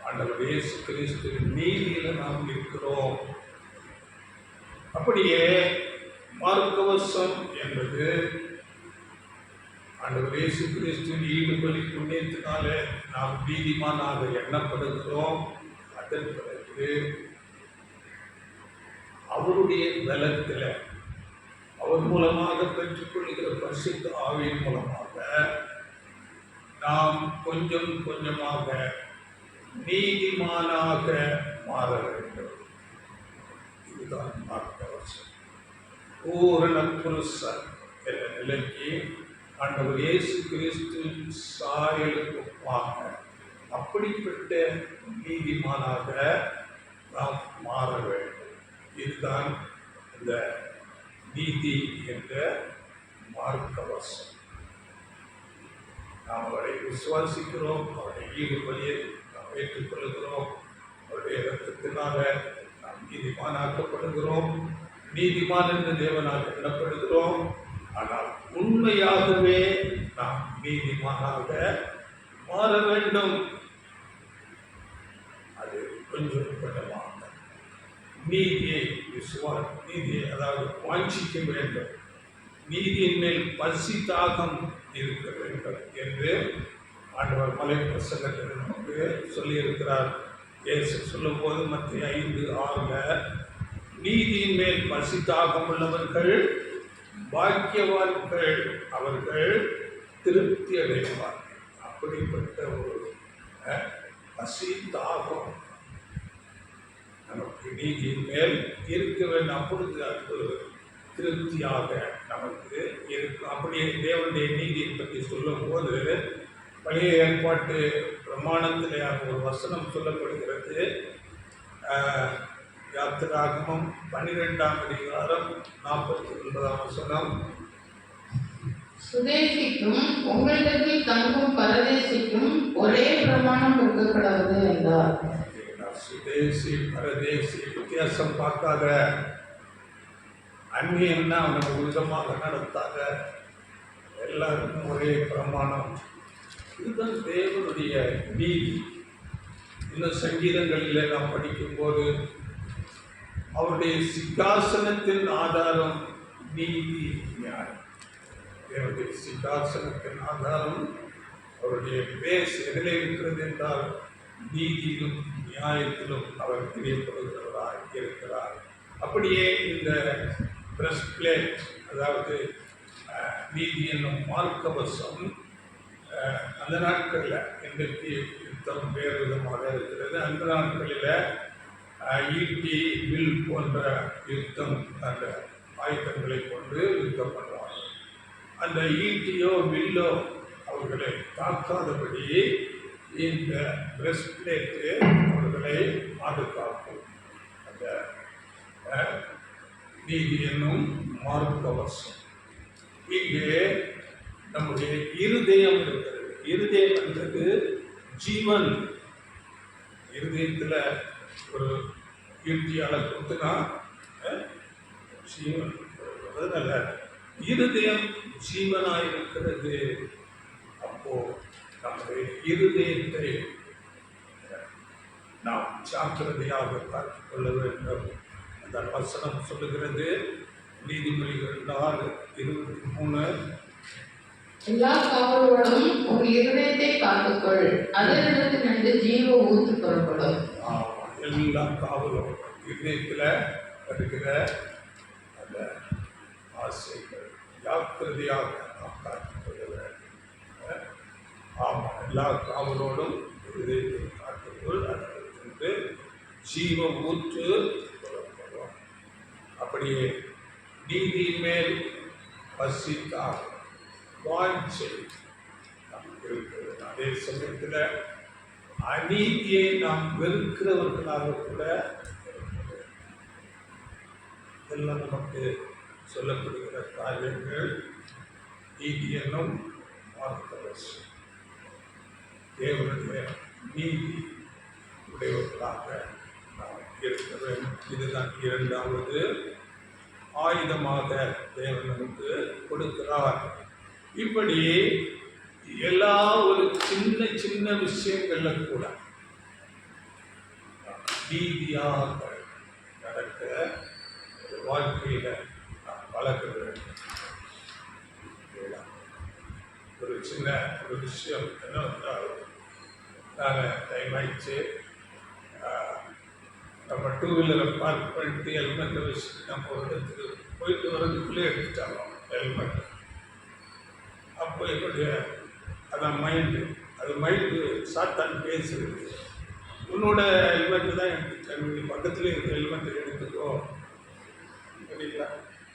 ஆண்டவர் இயேசு கிறிஸ்துவின் நீதியில நாம் இருக்கிறோம். அப்படியே மார்க்கவசம் என்பது ஆண்டவர் இயேசு கிறிஸ்துவின் ஈடுபலி புண்ணியத்தினாலே நாம் நீதிமானாக எண்ணப்படுகிறோம். அதன் பிறகு அவருடைய பலத்தில் அவர் மூலமாக பெற்றுக்கொள்கிற பரிசுத்த ஆவியின் மூலமாக நாம் கொஞ்சம் கொஞ்சமாக நீதிமானாக மாற வேண்டும். இதுதான் மார்க்கவசம். பூரண புருஷன் என்ற நிலைக்கு ஆண்டவர் இயேசு கிறிஸ்து சாயலுக்கு ஒப்பாக அப்படிப்பட்ட நீதிமானாக நாம் மாற வேண்டும். இதுதான் இந்த நீதி என்ற மார்க்கவசம். நாம் அவரை விசுவாசிக்கிறோம், அவருடைய ஈடுபலியை நாம் ஏற்றுக்கொள்கிறோம், அவருடைய இரத்தத்தினால நாம் நீதிமானாக்கப்படுகிறோம். நீதிமான் என்று தேவனால் எண்ணப்படுகிறோம். ஆனால் உண்மையாகவே நாம் நீதிமானாக மாற வேண்டும். அது கொஞ்சம் கொஞ்சமாக நீதியை நீதியை அதாவது வாஞ்சிக்க வேண்டும். நீதியின் மேல் பசி தாகம் இருக்க வேண்டும் என்று ஆண்டவர் மலை பிரசங்கத்தில் நமக்கு சொல்லியிருக்கிறார். இயேசு சொல்லும் போது மத்திய 5:6 நீதியின் மேல் பசி தாகம் உள்ளவர்கள் பாக்கியவான்கள், அவர்கள் திருப்தி அடைவார்கள். அப்படிப்பட்ட ஒரு பசி தாகம் நமக்கு நீதியின் மேல் இருக்க வேண்டும். அப்பொழுது அது திருப்தியாக நமக்கு இருக்கும். அப்படியே தேவனுடைய நீதியை பற்றி சொல்லும் போது பழைய ஏற்பாட்டு பிரமாணத்தில் ஒரு வசனம் சொல்லப்படுகிறது. யாத்திராகமம் 12ஆம் அதிகாரம் 49ஆம் வசனம். சுதேசிக்கும் உங்களிடத்தில் தங்கும் பரதேசிக்கும் ஒரே பிரமாணம் கொடுக்கப்படாது என்றார். சுதேசி பரதேசி வித்தியாசம் பார்க்காத, அந்நியன்னா அவனை விதமாக நடத்தாத, எல்லாருக்கும் ஒரே பிரமாணம். இதுதான் தேவனுடைய நீதி. இன்னும் சங்கீதங்களிலே நாம் படிக்கும்போது அவருடைய சிங்காசனத்தின் ஆதாரம் நீதி நியாயம். தேவனுடைய சிங்காசனத்தின் ஆதாரம் அவருடைய பேஸ் எதிலே இருக்கிறது என்றால் நீதியிலும் நியாயத்திலும் அவர் பிரியப்படுகிறவராக இருக்கிறார். அப்படியே இந்த பிரஸ்ட் பிளேட், அதாவது நீதி என்னும் மார்க்கவசம், அந்த நாட்களில் இன்றைக்கு யுத்தம் வேறு விதமாக இருக்கிறது. அந்த நாட்களில் ஈட்டி வில் போன்ற யுத்தம் அந்த ஆயுதங்களை கொண்டு யுத்தம் பண்ணுவாங்க. அந்த ஈட்டியோ வில்லோ அவர்களை தாக்காதபடி இந்த பிரஸ்ட் பிளேட்டு அவர்களை பாதுகாக்கும். அந்த நீதி என்னும் மார்க்கவசம். இங்கே நம்முடைய இருதயம் இருக்கிறது. இருதயம் என்றது ஜீவன். இருதயத்தில் ஒரு ஈட்டியால கொடுத்துனா ஜீவன். அதனால இருதயம் ஜீவனாயிருக்கிறது. அப்போ நம்முடைய இருதயத்தை நாம் ஜாக்கிரதையாக பார்த்துக் கொள்ள வேண்டும். அந்த வசனம் சொல்லுகிறது, நீதிமொழிகள் 4:23, எல்லா காவலோடும் உன் இருதயத்தை காத்துக்கொள், அதனிடத்திலிருந்து ஜீவ ஊற்று புறப்படும். எல்லா காவலும் இதயத்தில் இருக்கிற அந்த ஆசைகள் ஜாக்கிரதையாக நாம் காத்துக் கொள்ள வேண்டும். ஆமாம், எல்லா காவலோடும் இதயத்தை காத்துக்கொள், அதனிடத்திலிருந்து ஜீவ ஊற்று புறப்படும். அப்படியே நீதி மேல் பசித்தால் வாஞ்சை நமக்கு இருக்கிறது. அதே சமயத்தில் அநீதியை நாம் வெறுக்கிறவர்களாக கூட இருக்கிறது. இதெல்லாம் நமக்கு சொல்லப்படுகிற காரியங்கள். நீதி என்னும் மார்க்கதர்சி, தேவனுடைய நீதி உடையவர்களாக நாம் இருக்க வேண்டும். இதுதான் இரண்டாவது ஆயுதமாக தேவன் நமக்கு கொடுக்கிறார். இப்படி எல்லா ஒரு சின்ன சின்ன விஷயங்கள்ல கூட நீதியாக நடக்க வாழ்க்கையில நாம் வளர்க்க வேண்டும். ஒரு சின்ன ஒரு விஷயம் என்னவென்றால், நான் டைம் ஆயிடுச்சு, நம்ம 2 வீலரை பார்க் பண்ணிட்டு ஹெல்மெட்டை வச்சு நம்ம ஒரு இடத்துக்கு போயிட்டு வர்றதுக்குள்ளே எடுத்துட்டாங்க ஹெல்மெட். அப்போ என்னுடைய அதான் மைண்டு சாத்தான் பேசுது, உன்னோட ஹெல்மெட்டு தான் எடுத்துட்டேன், நீ பக்கத்துலேயே இருக்க ஹெல்மெட்டை எடுத்துக்கோ. சரிங்களா?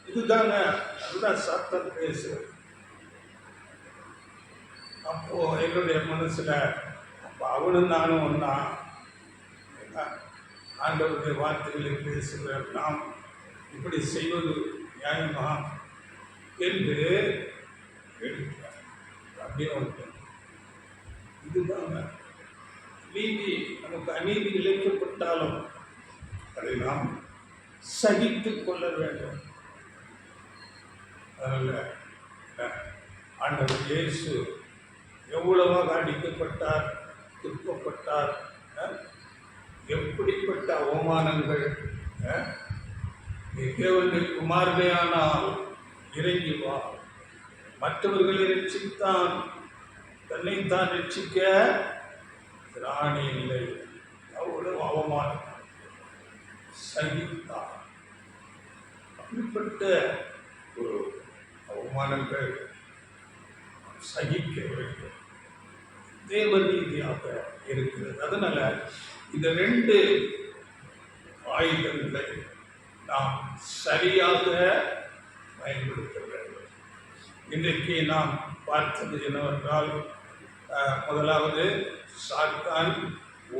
இதுதாங்க, அதுதான் சாத்தான் பேசுது. அப்போது என்னுடைய மனசில், அப்போ அவனும் நானும் ஒன்றா, ஆண்டவருடைய வார்த்தைகளை பேசுகிறேன், நாம் இப்படி செய்வது நியாயமா என்று எடுக்கிறார். அப்படியே வந்து இதுதாங்க நீதி. நமக்கு அநீதி இழைக்கப்பட்டாலும் அதை நாம் சகித்துக் கொள்ள வேண்டும். அதனால் ஆண்டவர் இயேசு எவ்வளவாக அடிக்கப்பட்டார், துன்பப்பட்டார், எப்படிப்பட்ட அவமானங்கள். நீ தேவனுடைய குமாரனையானால் இறங்கி வா, மற்றவர்களை ரட்சித்தான், தன்னைத்தான் ரட்சிக்க திராணி இல்லை. அவ்வளவு அவமானம் சகித்தான். அப்படிப்பட்ட ஒரு அவமானங்கள் சகிக்க வேண்டும். தேவ நீதியாக இருக்கிறது. அதனால இந்த 2 ஆயுதங்களை நாம் சரியாக பயன்படுத்த வேண்டும். இன்றைக்கு நாம் பார்த்தது என்னவென்றால், முதலாவது சாத்தான்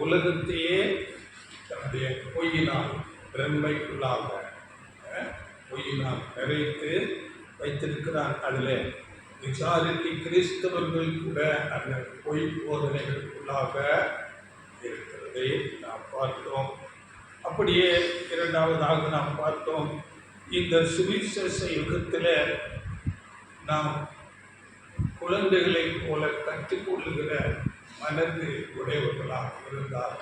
உலகத்தையே தன்னுடைய பொய்யினால் பிரண்மைக்குள்ளாக பொய்யினால் நிறைத்து வைத்திருக்கிறான். அதில் மெஜாரிட்டி கிறிஸ்தவர்கள் கூட அந்த பொய் போதனைகளுக்குள்ளாக இருக்கிறதை நாம் பார்த்தோம். அப்படியே இரண்டாவதாக நாம் பார்த்தோம், இந்த சுவிசேஷ யுகத்தில் நாம் குழந்தைகளைப் போல கற்றுக்கொள்ளுகிற மனது உடையவர்களாக இருந்தால்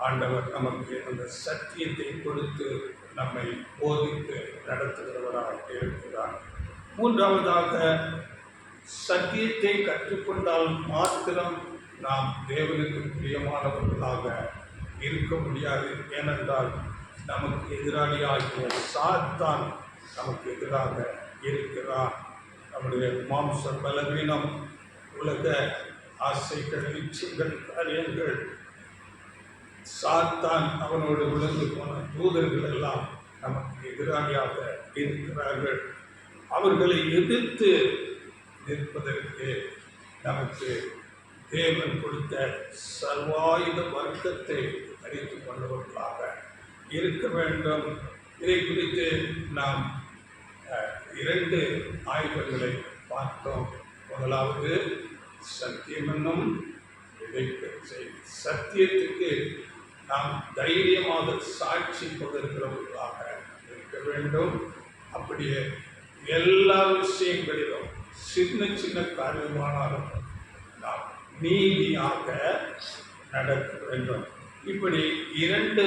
ஆண்டவர் நமக்கு அந்த சத்தியத்தை கொடுத்து நம்மை போதித்து நடத்துகிறவராக இருக்கிறார். மூன்றாவதாக, சத்தியத்தை கற்றுக்கொண்டால் மாத்திரம் நாம் தேவனுக்கு பிரியமானவர்களாக இருக்க முடியாது. ஏனென்றால் நமக்கு எதிராளியாகிய சாத்தான் நமக்கு எதிராக இருக்கிறார். நம்முடைய மாம்ச பலவீனம், உலக ஆசைகள், இச்சைகள், காரியங்கள், சாத்தான் அவனோடு விழுந்து போன தூதர்கள் எல்லாம் நமக்கு எதிராளியாக இருக்கிறார்கள். அவர்களை எதிர்த்து நிற்பதற்கு நமக்கு தேவன் கொடுத்த சர்வாயுத வர்க்கத்தை அறிந்து கொண்டவர்களாக இருக்க வேண்டும். இதை குறித்து நாம் 2 ஆயுதங்களை பார்த்தோம். முதலாவது சத்தியம் என்னும் விதைப்பை. சத்தியத்துக்கு நாம் தைரியமாக சாட்சி கொடுக்கிறவர்களாக இருக்க வேண்டும். அப்படியே எல்லா விஷயங்களிலும் சின்ன சின்ன காரியமானாலும் நாம் நீதியாக நடக்க வேண்டும். இப்படி இரண்டு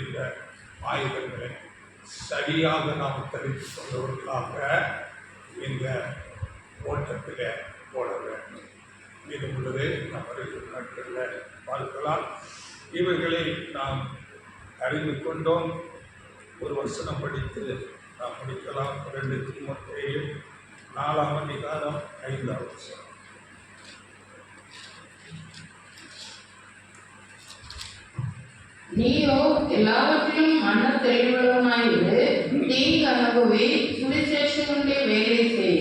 இந்த ஆயுதங்களை சரியாக நாம் தெரிந்து கொண்டவர்களாக இந்த ஓட்டத்தில் போட வேண்டும். இது உள்ளது நாம் வருகிற நாட்களில் பார்க்கலாம். இவைகளை நாம் அறிந்து கொண்டோம். ஒரு வசனம் படித்து நாம் முடிக்கலாம். 2 தீமோத்தேயு 4ஆம் அதிகாரம் 5ஆம் வசனம். நீயோ எல்லாவற்றிலும் மன தெளிவுள்ளவனாயிரு, தீங்கு அனுபவி, சுவிசேஷனுடைய வேலை செய்,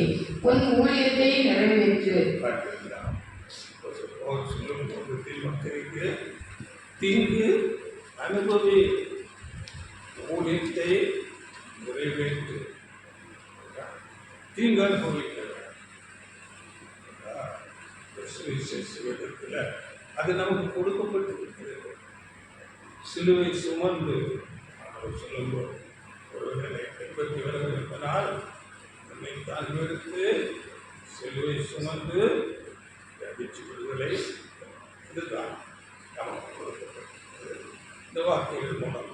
உன் ஊழியத்தை நிறைவேற்று. சொல்லும்போது தீமோத்தேயுக்கு தீங்கு அனுபவி, ஊழியத்தை நிறைவேற்று. தீங்கு அனுபவிக்கிற சுவிசேஷத்தில் அது நமக்கு கொடுக்கப்பட்டிருக்கிறது. சிலுவை சுமந்து அவர் சொல்லும்போது ஒருவர்களை பின்பற்றி வருவதனால் நம்மை தான் வெறுத்து சிலுவை சுமந்து அடிச்சு விடுதலை இதுதான் நமக்கு கொடுக்கப்பட்டிருக்கிறது. இந்த வார்த்தைகள் மூலம்